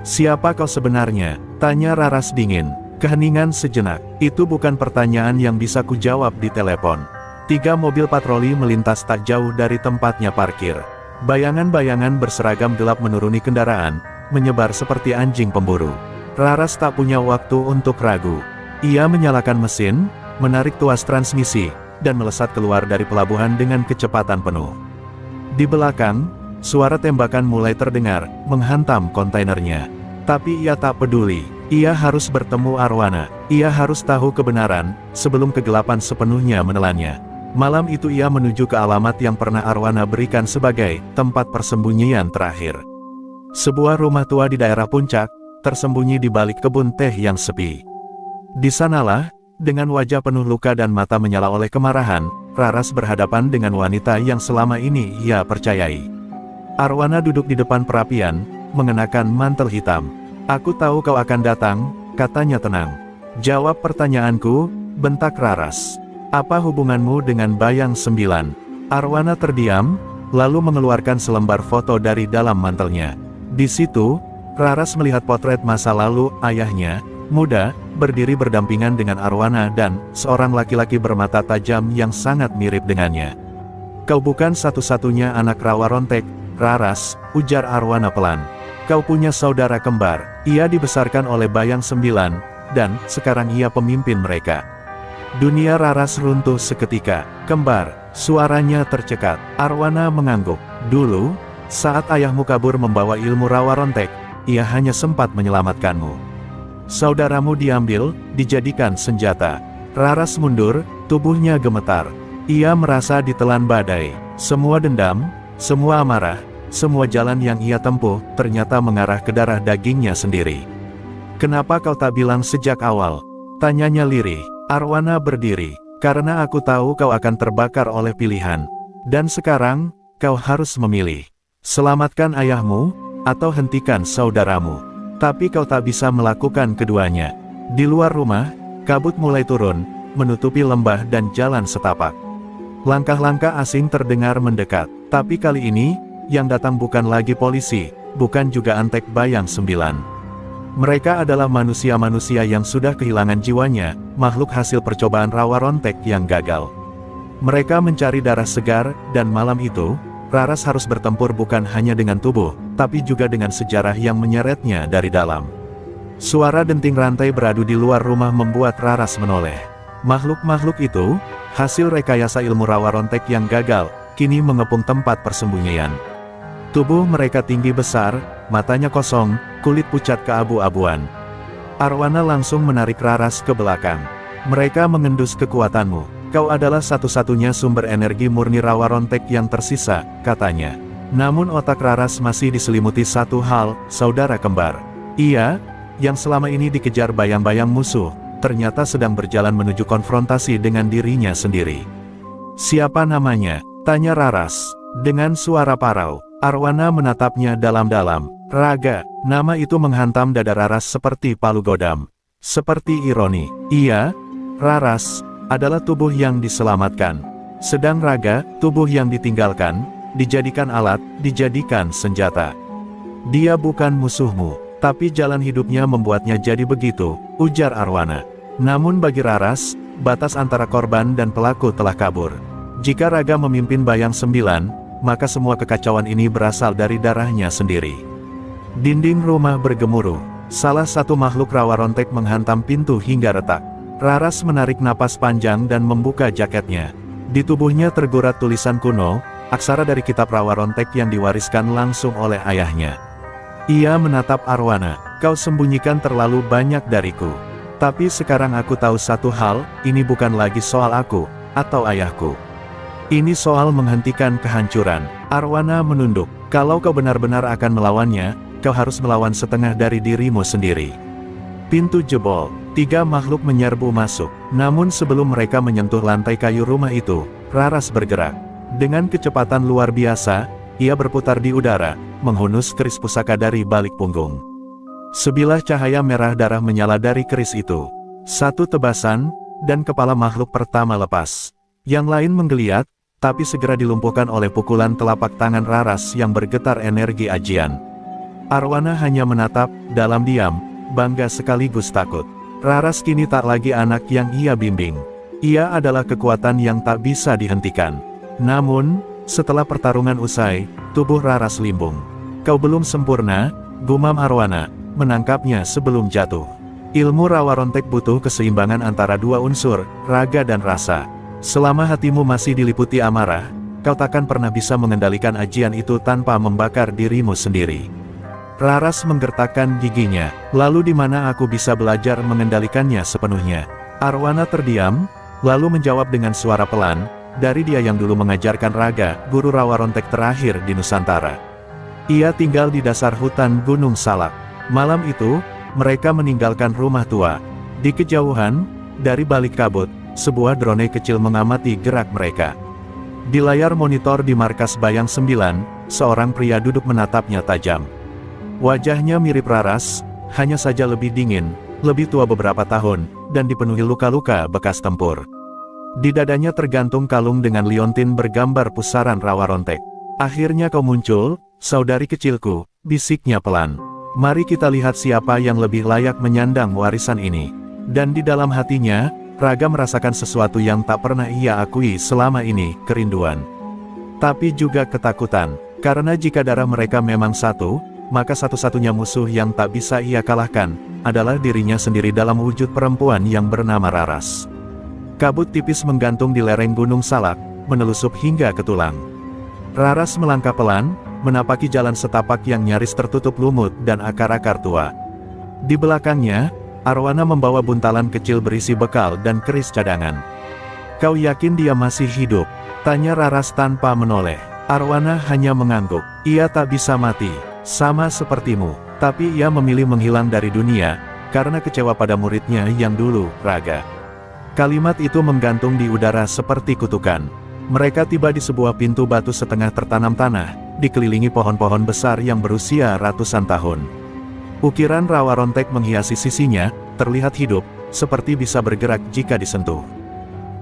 Siapa kau sebenarnya? Tanya Raras dingin. Keheningan sejenak. Itu bukan pertanyaan yang bisa kujawab di telepon. 3 mobil patroli melintas tak jauh dari tempatnya parkir. Bayangan-bayangan berseragam gelap menuruni kendaraan, menyebar seperti anjing pemburu. Raras tak punya waktu untuk ragu. Ia menyalakan mesin, menarik tuas transmisi, dan melesat keluar dari pelabuhan dengan kecepatan penuh. Di belakang, suara tembakan mulai terdengar, menghantam kontainernya. Tapi ia tak peduli, ia harus bertemu Arwana, ia harus tahu kebenaran, sebelum kegelapan sepenuhnya menelannya. Malam itu ia menuju ke alamat yang pernah Arwana berikan sebagai tempat persembunyian terakhir. Sebuah rumah tua di daerah puncak, tersembunyi di balik kebun teh yang sepi. Di sanalah, dengan wajah penuh luka dan mata menyala oleh kemarahan, Raras berhadapan dengan wanita yang selama ini ia percayai. Arwana duduk di depan perapian, mengenakan mantel hitam. Aku tahu kau akan datang, katanya tenang. Jawab pertanyaanku, bentak Raras. Apa hubunganmu dengan Bayang 9? Arwana terdiam, lalu mengeluarkan selembar foto dari dalam mantelnya. Di situ, Raras melihat potret masa lalu ayahnya, muda, berdiri berdampingan dengan Arwana dan seorang laki-laki bermata tajam yang sangat mirip dengannya. Kau bukan satu-satunya anak Rawa Rontek, Raras, ujar Arwana pelan. Kau punya saudara kembar, ia dibesarkan oleh Bayang 9, dan sekarang ia pemimpin mereka. Dunia Raras runtuh seketika. Kembar, suaranya tercekat. Arwana mengangguk. Dulu, saat ayahmu kabur membawa ilmu Rawa Rontek, ia hanya sempat menyelamatkanmu. Saudaramu diambil, dijadikan senjata. Raras mundur, tubuhnya gemetar. Ia merasa ditelan badai. Semua dendam, semua amarah, semua jalan yang ia tempuh, ternyata mengarah ke darah dagingnya sendiri. "Kenapa kau tak bilang sejak awal?" tanyanya lirih. Arwana berdiri. "Karena aku tahu kau akan terbakar oleh pilihan. Dan sekarang, kau harus memilih. Selamatkan ayahmu, atau hentikan saudaramu. Tapi kau tak bisa melakukan keduanya." Di luar rumah, kabut mulai turun, menutupi lembah dan jalan setapak. Langkah-langkah asing terdengar mendekat, tapi kali ini, yang datang bukan lagi polisi, bukan juga Antek Bayang 9. Mereka adalah manusia-manusia yang sudah kehilangan jiwanya, makhluk hasil percobaan rawa rontek yang gagal. Mereka mencari darah segar, dan malam itu, Raras harus bertempur bukan hanya dengan tubuh, tapi juga dengan sejarah yang menyeretnya dari dalam. Suara denting rantai beradu di luar rumah membuat Raras menoleh. Makhluk-makhluk itu, hasil rekayasa ilmu rawa rontek yang gagal, kini mengepung tempat persembunyian. Tubuh mereka tinggi besar, matanya kosong, kulit pucat keabu-abuan. Arwana langsung menarik Raras ke belakang. "Mereka mengendus kekuatanmu. Kau adalah satu-satunya sumber energi murni rawa rontek yang tersisa," katanya. Namun otak Raras masih diselimuti satu hal, saudara kembar. Ia, yang selama ini dikejar bayang-bayang musuh, ternyata sedang berjalan menuju konfrontasi dengan dirinya sendiri. "Siapa namanya?" tanya Raras. Dengan suara parau, Arwana menatapnya dalam-dalam. "Raga." Nama itu menghantam dada Raras seperti palu godam. Seperti ironi, ia, Raras, adalah tubuh yang diselamatkan. Sedang Raga, tubuh yang ditinggalkan, dijadikan alat, dijadikan senjata. "Dia bukan musuhmu, tapi jalan hidupnya membuatnya jadi begitu," ujar Arwana. Namun bagi Raras, batas antara korban dan pelaku telah kabur. Jika Raga memimpin Bayang 9, maka semua kekacauan ini berasal dari darahnya sendiri. Dinding rumah bergemuruh. Salah satu makhluk rawa rontek menghantam pintu hingga retak. Raras menarik napas panjang dan membuka jaketnya. Di tubuhnya tergurat tulisan kuno, aksara dari kitab rawa rontek yang diwariskan langsung oleh ayahnya. Ia menatap Arwana. "Kau sembunyikan terlalu banyak dariku. Tapi sekarang aku tahu satu hal, ini bukan lagi soal aku, atau ayahku. Ini soal menghentikan kehancuran." Arwana menunduk. "Kalau kau benar-benar akan melawannya, kau harus melawan setengah dari dirimu sendiri." Pintu jebol. 3 makhluk menyerbu masuk. Namun sebelum mereka menyentuh lantai kayu rumah itu, Raras bergerak. Dengan kecepatan luar biasa, ia berputar di udara, menghunus keris pusaka dari balik punggung. Sebilah cahaya merah darah menyala dari keris itu. Satu tebasan, dan kepala makhluk pertama lepas. Yang lain menggeliat, tapi segera dilumpuhkan oleh pukulan telapak tangan Raras yang bergetar energi ajian. Arwana hanya menatap, dalam diam, bangga sekaligus takut. Raras kini tak lagi anak yang ia bimbing. Ia adalah kekuatan yang tak bisa dihentikan. Namun, setelah pertarungan usai, tubuh Raras limbung. "Kau belum sempurna," gumam Arwana, menangkapnya sebelum jatuh. Ilmu rawa rontek butuh keseimbangan antara dua unsur, raga dan rasa. Selama hatimu masih diliputi amarah, kau takkan pernah bisa mengendalikan ajian itu tanpa membakar dirimu sendiri. Raras menggertakkan giginya. "Lalu di mana aku bisa belajar mengendalikannya sepenuhnya?" Arwana terdiam, lalu menjawab dengan suara pelan, "Dari dia yang dulu mengajarkan Raga, guru rawa rontek terakhir di Nusantara. Ia tinggal di dasar hutan Gunung Salak." Malam itu, mereka meninggalkan rumah tua. Di kejauhan, dari balik kabut, sebuah drone kecil mengamati gerak mereka. Di layar monitor di markas Bayang 9, seorang pria duduk menatapnya tajam. Wajahnya mirip Raras, hanya saja lebih dingin, lebih tua beberapa tahun, dan dipenuhi luka-luka bekas tempur. Di dadanya tergantung kalung dengan liontin bergambar pusaran rawa rontek. "Akhirnya kau muncul, saudari kecilku," bisiknya pelan. "Mari kita lihat siapa yang lebih layak menyandang warisan ini." Dan di dalam hatinya, Raga merasakan sesuatu yang tak pernah ia akui selama ini, kerinduan. Tapi juga ketakutan, karena jika darah mereka memang satu, maka satu-satunya musuh yang tak bisa ia kalahkan, adalah dirinya sendiri dalam wujud perempuan yang bernama Raras. Kabut tipis menggantung di lereng Gunung Salak, menelusup hingga ke tulang. Raras melangkah pelan, menapaki jalan setapak yang nyaris tertutup lumut dan akar-akar tua. Di belakangnya, Arwana membawa buntalan kecil berisi bekal dan keris cadangan. Kau yakin dia masih hidup? Tanya Raras tanpa menoleh. Arwana hanya mengangguk. Ia tak bisa mati, sama sepertimu. Tapi ia memilih menghilang dari dunia, karena kecewa pada muridnya yang dulu, Raga. Kalimat itu menggantung di udara seperti kutukan. Mereka tiba di sebuah pintu batu setengah tertanam tanah, dikelilingi pohon-pohon besar yang berusia ratusan tahun. Ukiran rawa rontek menghiasi sisinya, terlihat hidup, seperti bisa bergerak jika disentuh.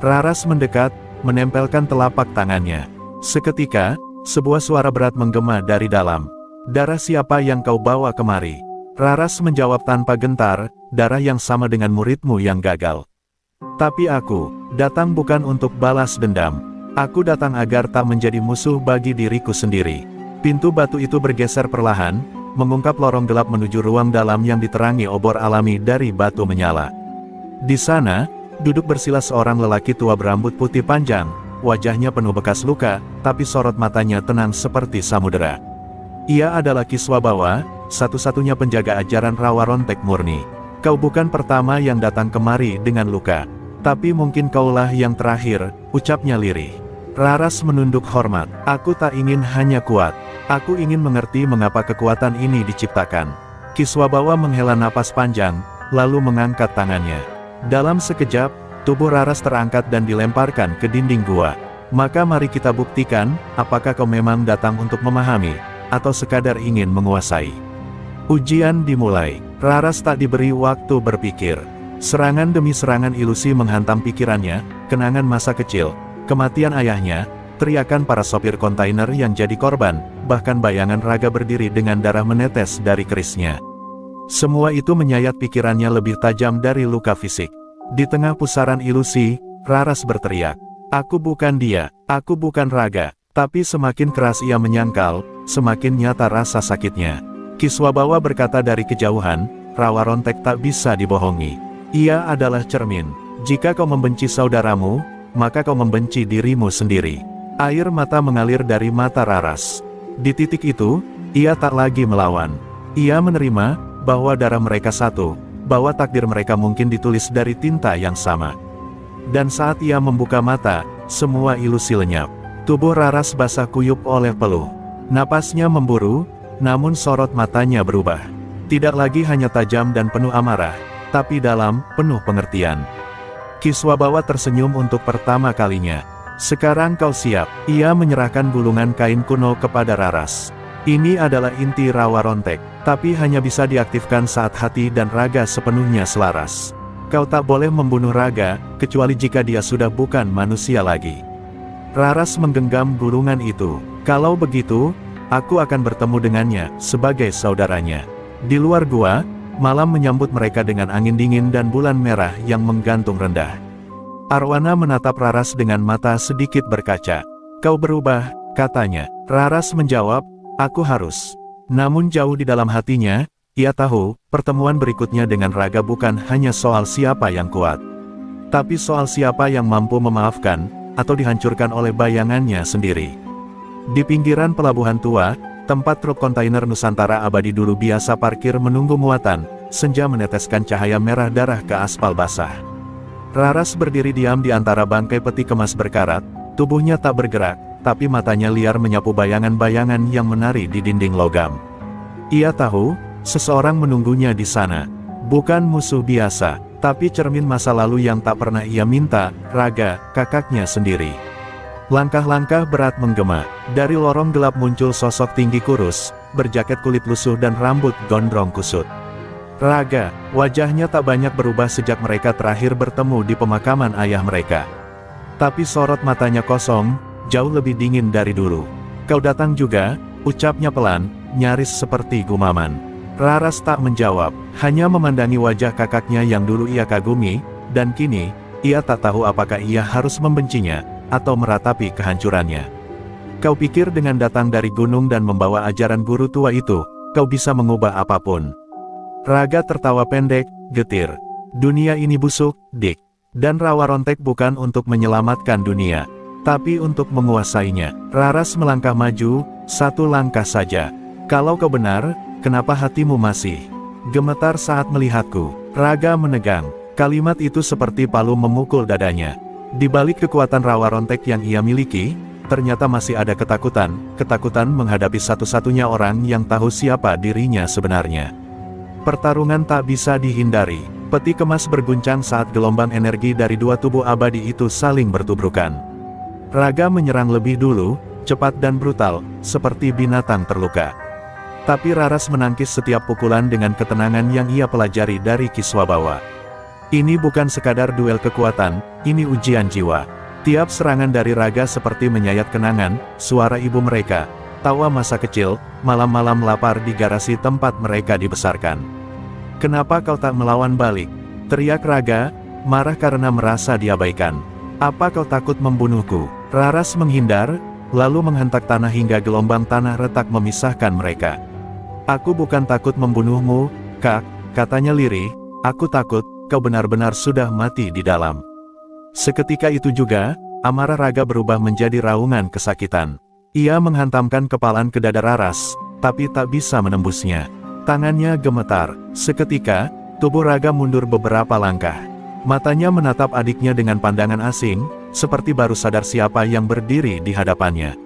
Raras mendekat, menempelkan telapak tangannya. Seketika, sebuah suara berat menggema dari dalam. Darah siapa yang kau bawa kemari? Raras menjawab tanpa gentar, darah yang sama dengan muridmu yang gagal. Tapi aku datang bukan untuk balas dendam. Aku datang agar tak menjadi musuh bagi diriku sendiri. Pintu batu itu bergeser perlahan, mengungkap lorong gelap menuju ruang dalam yang diterangi obor alami dari batu menyala. Di sana, duduk bersila seorang lelaki tua berambut putih panjang, wajahnya penuh bekas luka, tapi sorot matanya tenang seperti samudera. Ia adalah Kiswabawa, satu-satunya penjaga ajaran rawa rontek murni. Kau bukan pertama yang datang kemari dengan luka, tapi mungkin kaulah yang terakhir, ucapnya lirih. Raras menunduk hormat. Aku tak ingin hanya kuat. Aku ingin mengerti mengapa kekuatan ini diciptakan. Kiswabawa menghela napas panjang, lalu mengangkat tangannya. Dalam sekejap, tubuh Raras terangkat dan dilemparkan ke dinding gua. Maka mari kita buktikan, apakah kau memang datang untuk memahami, atau sekadar ingin menguasai. Ujian dimulai. Raras tak diberi waktu berpikir. Serangan demi serangan ilusi menghantam pikirannya, kenangan masa kecil, kematian ayahnya, teriakan para sopir kontainer yang jadi korban, bahkan bayangan Raga berdiri dengan darah menetes dari kerisnya. Semua itu menyayat pikirannya lebih tajam dari luka fisik. Di tengah pusaran ilusi, Raras berteriak, "Aku bukan dia, aku bukan Raga." Tapi semakin keras ia menyangkal, semakin nyata rasa sakitnya. Kiswabawa berkata dari kejauhan, "Rawa rontek tak bisa dibohongi. Ia adalah cermin. Jika kau membenci saudaramu, maka kau membenci dirimu sendiri." Air mata mengalir dari mata Raras. Di titik itu, ia tak lagi melawan. Ia menerima bahwa darah mereka satu, bahwa takdir mereka mungkin ditulis dari tinta yang sama. Dan saat ia membuka mata, semua ilusi lenyap. Tubuh Raras basah kuyup oleh peluh. Napasnya memburu, namun sorot matanya berubah. Tidak lagi hanya tajam dan penuh amarah, tapi dalam, penuh pengertian. Kiswabawa tersenyum untuk pertama kalinya. "Sekarang kau siap." Ia menyerahkan gulungan kain kuno kepada Raras. Ini adalah inti rawa rontek, tapi hanya bisa diaktifkan saat hati dan raga sepenuhnya selaras. Kau tak boleh membunuh Raga, kecuali jika dia sudah bukan manusia lagi. Raras menggenggam gulungan itu. Kalau begitu, aku akan bertemu dengannya, sebagai saudaranya. Di luar gua, malam menyambut mereka dengan angin dingin dan bulan merah yang menggantung rendah. Arwana menatap Raras dengan mata sedikit berkaca. "Kau berubah," katanya. Raras menjawab, "Aku harus." Namun jauh di dalam hatinya, ia tahu, pertemuan berikutnya dengan Raga bukan hanya soal siapa yang kuat, tapi soal siapa yang mampu memaafkan, atau dihancurkan oleh bayangannya sendiri. Di pinggiran pelabuhan tua, tempat truk kontainer Nusantara abadi dulu biasa parkir menunggu muatan, senja meneteskan cahaya merah darah ke aspal basah. Raras berdiri diam di antara bangkai peti kemas berkarat, tubuhnya tak bergerak, tapi matanya liar menyapu bayangan-bayangan yang menari di dinding logam. Ia tahu, seseorang menunggunya di sana. Bukan musuh biasa, tapi cermin masa lalu yang tak pernah ia minta, Raga, kakaknya sendiri. Langkah-langkah berat menggema. Dari lorong gelap muncul sosok tinggi kurus, berjaket kulit lusuh dan rambut gondrong kusut. Raga, wajahnya tak banyak berubah sejak mereka terakhir bertemu di pemakaman ayah mereka. Tapi sorot matanya kosong, jauh lebih dingin dari dulu. "Kau datang juga," ucapnya pelan, nyaris seperti gumaman. Raras tak menjawab, hanya memandangi wajah kakaknya yang dulu ia kagumi, dan kini, ia tak tahu apakah ia harus membencinya, atau meratapi kehancurannya. "Kau pikir dengan datang dari gunung dan membawa ajaran guru tua itu, kau bisa mengubah apapun?" Raga tertawa pendek, getir. "Dunia ini busuk, Dik. Dan rawa rontek bukan untuk menyelamatkan dunia, tapi untuk menguasainya." Raras melangkah maju, satu langkah saja. "Kalau kau benar, kenapa hatimu masih gemetar saat melihatku?" Raga menegang. Kalimat itu seperti palu memukul dadanya. Di balik kekuatan rawa rontek yang ia miliki, ternyata masih ada ketakutan menghadapi satu-satunya orang yang tahu siapa dirinya sebenarnya. Pertarungan tak bisa dihindari. Peti kemas berguncang saat gelombang energi dari dua tubuh abadi itu saling bertubrukan. Raga menyerang lebih dulu, cepat dan brutal, seperti binatang terluka. Tapi Raras menangkis setiap pukulan dengan ketenangan yang ia pelajari dari Kiswabawa. Ini bukan sekadar duel kekuatan, ini ujian jiwa. Tiap serangan dari Raga seperti menyayat kenangan, suara ibu mereka, tawa masa kecil, malam-malam lapar di garasi tempat mereka dibesarkan. "Kenapa kau tak melawan balik?" teriak Raga, marah karena merasa diabaikan. "Apa kau takut membunuhku?" Raras menghindar, lalu menghentak tanah hingga gelombang tanah retak memisahkan mereka. "Aku bukan takut membunuhmu, Kak," katanya lirih, "aku takut kau benar-benar sudah mati di dalam." Seketika itu juga, amarah Raga berubah menjadi raungan kesakitan. Ia menghantamkan kepalan ke dada Raras, tapi tak bisa menembusnya. Tangannya gemetar. Seketika, tubuh Raga mundur beberapa langkah. Matanya menatap adiknya dengan pandangan asing, seperti baru sadar siapa yang berdiri di hadapannya.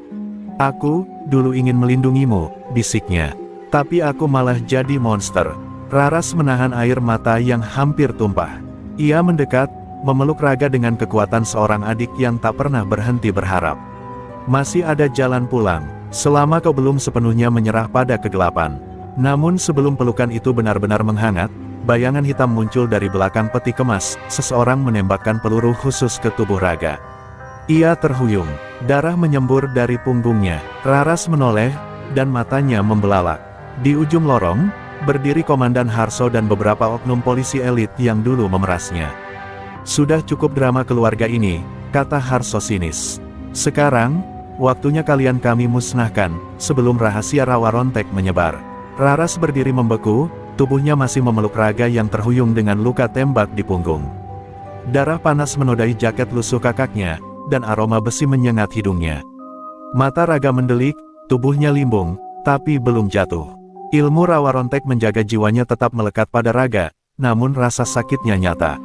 "Aku, dulu ingin melindungimu," bisiknya. "Tapi aku malah jadi monster." Raras menahan air mata yang hampir tumpah. Ia mendekat, memeluk Raga dengan kekuatan seorang adik yang tak pernah berhenti berharap. "Masih ada jalan pulang, selama kau belum sepenuhnya menyerah pada kegelapan." Namun sebelum pelukan itu benar-benar menghangat, bayangan hitam muncul dari belakang peti kemas, seseorang menembakkan peluru khusus ke tubuh Raga. Ia terhuyung, darah menyembur dari punggungnya. Raras menoleh, dan matanya membelalak. Di ujung lorong, berdiri Komandan Harso dan beberapa oknum polisi elit yang dulu memerasnya. "Sudah cukup drama keluarga ini," kata Harso sinis. "Sekarang, waktunya kalian kami musnahkan, sebelum rahasia rawa rontek menyebar." Raras berdiri membeku, tubuhnya masih memeluk Raga yang terhuyung dengan luka tembak di punggung. Darah panas menodai jaket lusuh kakaknya, dan aroma besi menyengat hidungnya. Mata Raga mendelik, tubuhnya limbung, tapi belum jatuh. Ilmu rawa rontek menjaga jiwanya tetap melekat pada Raga, namun rasa sakitnya nyata.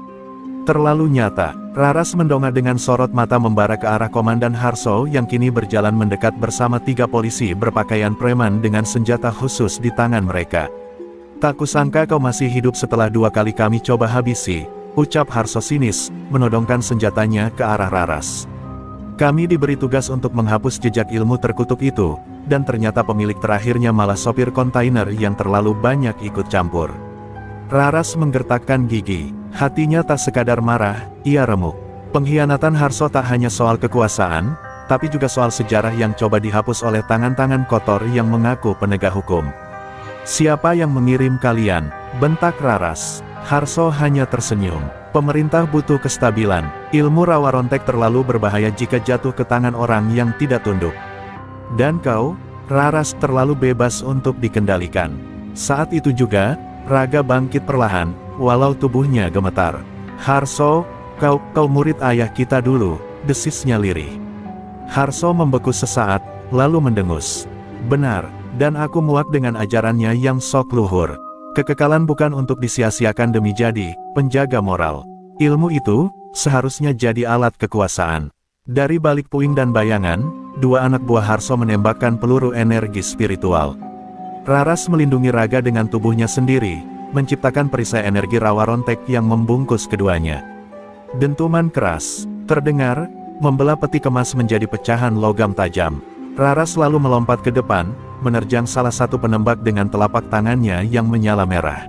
Terlalu nyata. Raras mendongak dengan sorot mata membara ke arah Komandan Harso yang kini berjalan mendekat bersama 3 polisi berpakaian preman dengan senjata khusus di tangan mereka. "Tak kusangka kau masih hidup setelah 2 kali kami coba habisi," ucap Harso sinis, menodongkan senjatanya ke arah Raras. "Kami diberi tugas untuk menghapus jejak ilmu terkutuk itu, dan ternyata pemilik terakhirnya malah sopir kontainer yang terlalu banyak ikut campur." Raras menggertakkan gigi, hatinya tak sekadar marah, ia remuk. Pengkhianatan Harso tak hanya soal kekuasaan, tapi juga soal sejarah yang coba dihapus oleh tangan-tangan kotor yang mengaku penegak hukum. "Siapa yang mengirim kalian?" bentak Raras. Harso hanya tersenyum. "Pemerintah butuh kestabilan. Ilmu rawa rontek terlalu berbahaya jika jatuh ke tangan orang yang tidak tunduk. Dan kau, Raras, terlalu bebas untuk dikendalikan." Saat itu juga, Raga bangkit perlahan, walau tubuhnya gemetar. "Harso, kau murid ayah kita dulu," desisnya lirih. Harso membeku sesaat, lalu mendengus. "Benar, dan aku muak dengan ajarannya yang sok luhur. Kekekalan bukan untuk disia-siakan demi jadi penjaga moral. Ilmu itu seharusnya jadi alat kekuasaan." Dari balik puing dan bayangan, 2 anak buah Harso menembakkan peluru energi spiritual. Raras melindungi Raga dengan tubuhnya sendiri, menciptakan perisai energi rawa rontek yang membungkus keduanya. Dentuman keras terdengar, membelah peti kemas menjadi pecahan logam tajam. Raras lalu melompat ke depan, menerjang salah satu penembak dengan telapak tangannya yang menyala merah.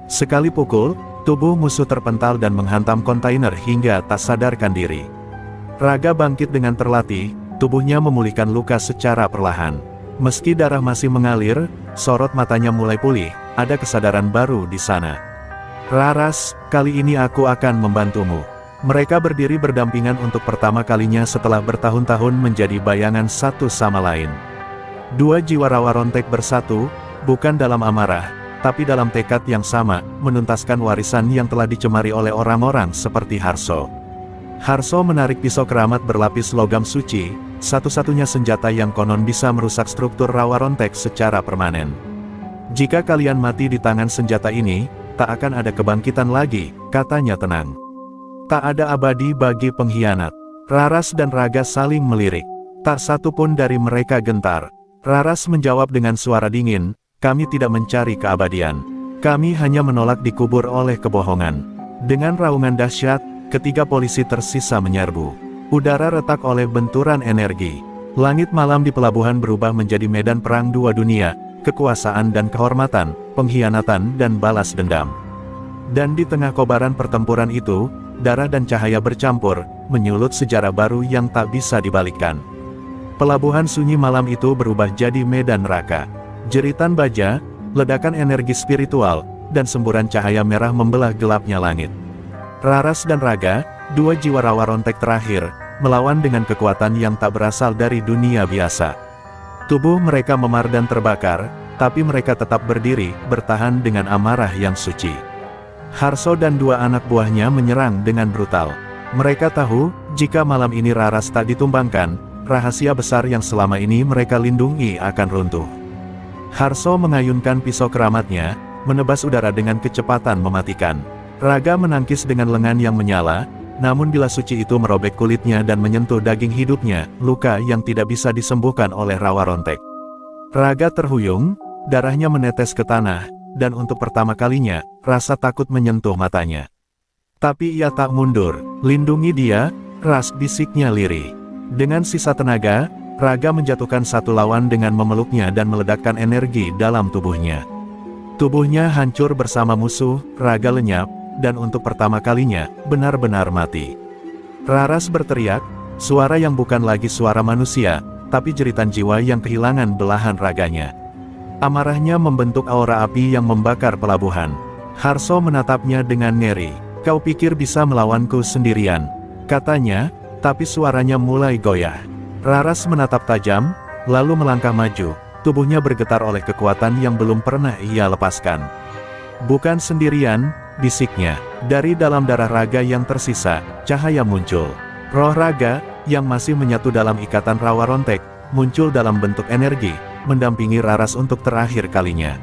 Sekali pukul, tubuh musuh terpental dan menghantam kontainer hingga tak sadarkan diri. Raga bangkit dengan terlatih, tubuhnya memulihkan luka secara perlahan. Meski darah masih mengalir, sorot matanya mulai pulih, ada kesadaran baru di sana. "Raras, kali ini aku akan membantumu." Mereka berdiri berdampingan untuk pertama kalinya setelah bertahun-tahun menjadi bayangan satu sama lain. 2 jiwa rawa rontek bersatu, bukan dalam amarah, tapi dalam tekad yang sama, menuntaskan warisan yang telah dicemari oleh orang-orang seperti Harso. Harso menarik pisau keramat berlapis logam suci, satu-satunya senjata yang konon bisa merusak struktur rawa rontek secara permanen. "Jika kalian mati di tangan senjata ini, tak akan ada kebangkitan lagi, katanya tenang. Tak ada abadi bagi pengkhianat. Raras dan Raga saling melirik. Tak satu pun dari mereka gentar. Raras menjawab dengan suara dingin, kami tidak mencari keabadian. Kami hanya menolak dikubur oleh kebohongan. Dengan raungan dahsyat, ketiga polisi tersisa menyerbu. Udara retak oleh benturan energi. Langit malam di pelabuhan berubah menjadi medan perang dua dunia, kekuasaan dan kehormatan, pengkhianatan dan balas dendam. Dan di tengah kobaran pertempuran itu, darah dan cahaya bercampur, menyulut sejarah baru yang tak bisa dibalikkan. Pelabuhan sunyi malam itu berubah jadi medan neraka. Jeritan baja, ledakan energi spiritual, dan semburan cahaya merah membelah gelapnya langit. Raras dan Raga, dua jiwa rawa rontek terakhir, melawan dengan kekuatan yang tak berasal dari dunia biasa. Tubuh mereka memar dan terbakar, tapi mereka tetap berdiri, bertahan dengan amarah yang suci. Harso dan dua anak buahnya menyerang dengan brutal. Mereka tahu, jika malam ini Raras tak ditumbangkan, rahasia besar yang selama ini mereka lindungi akan runtuh. Harso mengayunkan pisau keramatnya, menebas udara dengan kecepatan mematikan. Raga menangkis dengan lengan yang menyala, namun bila suci itu merobek kulitnya dan menyentuh daging hidupnya, luka yang tidak bisa disembuhkan oleh rawa rontek. Raga terhuyung, darahnya menetes ke tanah, dan untuk pertama kalinya, rasa takut menyentuh matanya. Tapi ia tak mundur. Lindungi dia, Ras, bisiknya lirih. Dengan sisa tenaga, Raga menjatuhkan satu lawan dengan memeluknya dan meledakkan energi dalam tubuhnya. Tubuhnya hancur bersama musuh, Raga lenyap, dan untuk pertama kalinya, benar-benar mati. Raras berteriak, suara yang bukan lagi suara manusia, tapi jeritan jiwa yang kehilangan belahan raganya. Amarahnya membentuk aura api yang membakar pelabuhan. Harso menatapnya dengan ngeri. Kau pikir bisa melawanku sendirian? Katanya, tapi suaranya mulai goyah. Raras menatap tajam, lalu melangkah maju, tubuhnya bergetar oleh kekuatan yang belum pernah ia lepaskan. Bukan sendirian, bisiknya. Dari dalam darah Raga yang tersisa, cahaya muncul. Roh Raga, yang masih menyatu dalam ikatan rawa rontek, muncul dalam bentuk energi, mendampingi Raras untuk terakhir kalinya.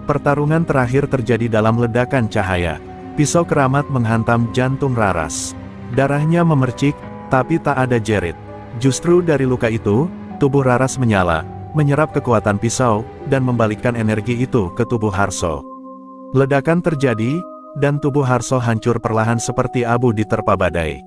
Pertarungan terakhir terjadi dalam ledakan cahaya. Pisau keramat menghantam jantung Raras. Darahnya memercik, tapi tak ada jerit. Justru dari luka itu, tubuh Raras menyala, menyerap kekuatan pisau, dan membalikkan energi itu ke tubuh Harso. Ledakan terjadi, dan tubuh Harso hancur perlahan seperti abu diterpa badai.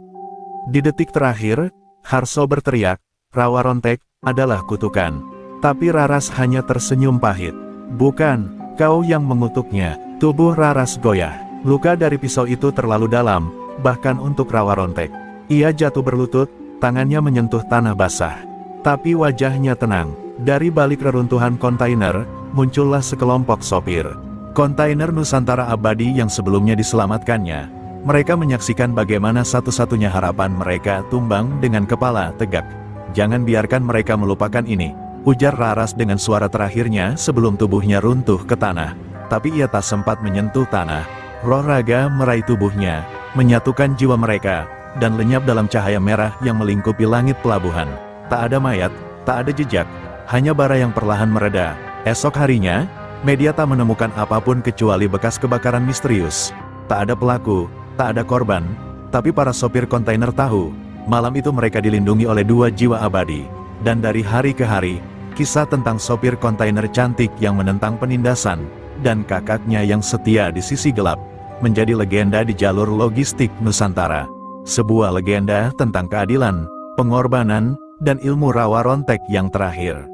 Di detik terakhir, Harso berteriak, rawa rontek adalah kutukan. Tapi Raras hanya tersenyum pahit. Bukan, kau yang mengutuknya. Tubuh Raras goyah. Luka dari pisau itu terlalu dalam, bahkan untuk rawa rontek. Ia jatuh berlutut, tangannya menyentuh tanah basah. Tapi wajahnya tenang. Dari balik reruntuhan kontainer, muncullah sekelompok sopir. Kontainer Nusantara abadi yang sebelumnya diselamatkannya. Mereka menyaksikan bagaimana satu-satunya harapan mereka tumbang dengan kepala tegak. Jangan biarkan mereka melupakan ini, ujar Raras dengan suara terakhirnya sebelum tubuhnya runtuh ke tanah. Tapi ia tak sempat menyentuh tanah. Roh Raga meraih tubuhnya, menyatukan jiwa mereka, dan lenyap dalam cahaya merah yang melingkupi langit pelabuhan. Tak ada mayat, tak ada jejak, hanya bara yang perlahan mereda. Esok harinya, media tak menemukan apapun kecuali bekas kebakaran misterius. Tak ada pelaku, tak ada korban, tapi para sopir kontainer tahu, malam itu mereka dilindungi oleh dua jiwa abadi. Dan dari hari ke hari, kisah tentang sopir kontainer cantik yang menentang penindasan, dan kakaknya yang setia di sisi gelap, menjadi legenda di jalur logistik Nusantara. Sebuah legenda tentang keadilan, pengorbanan, dan ilmu rawa rontek yang terakhir.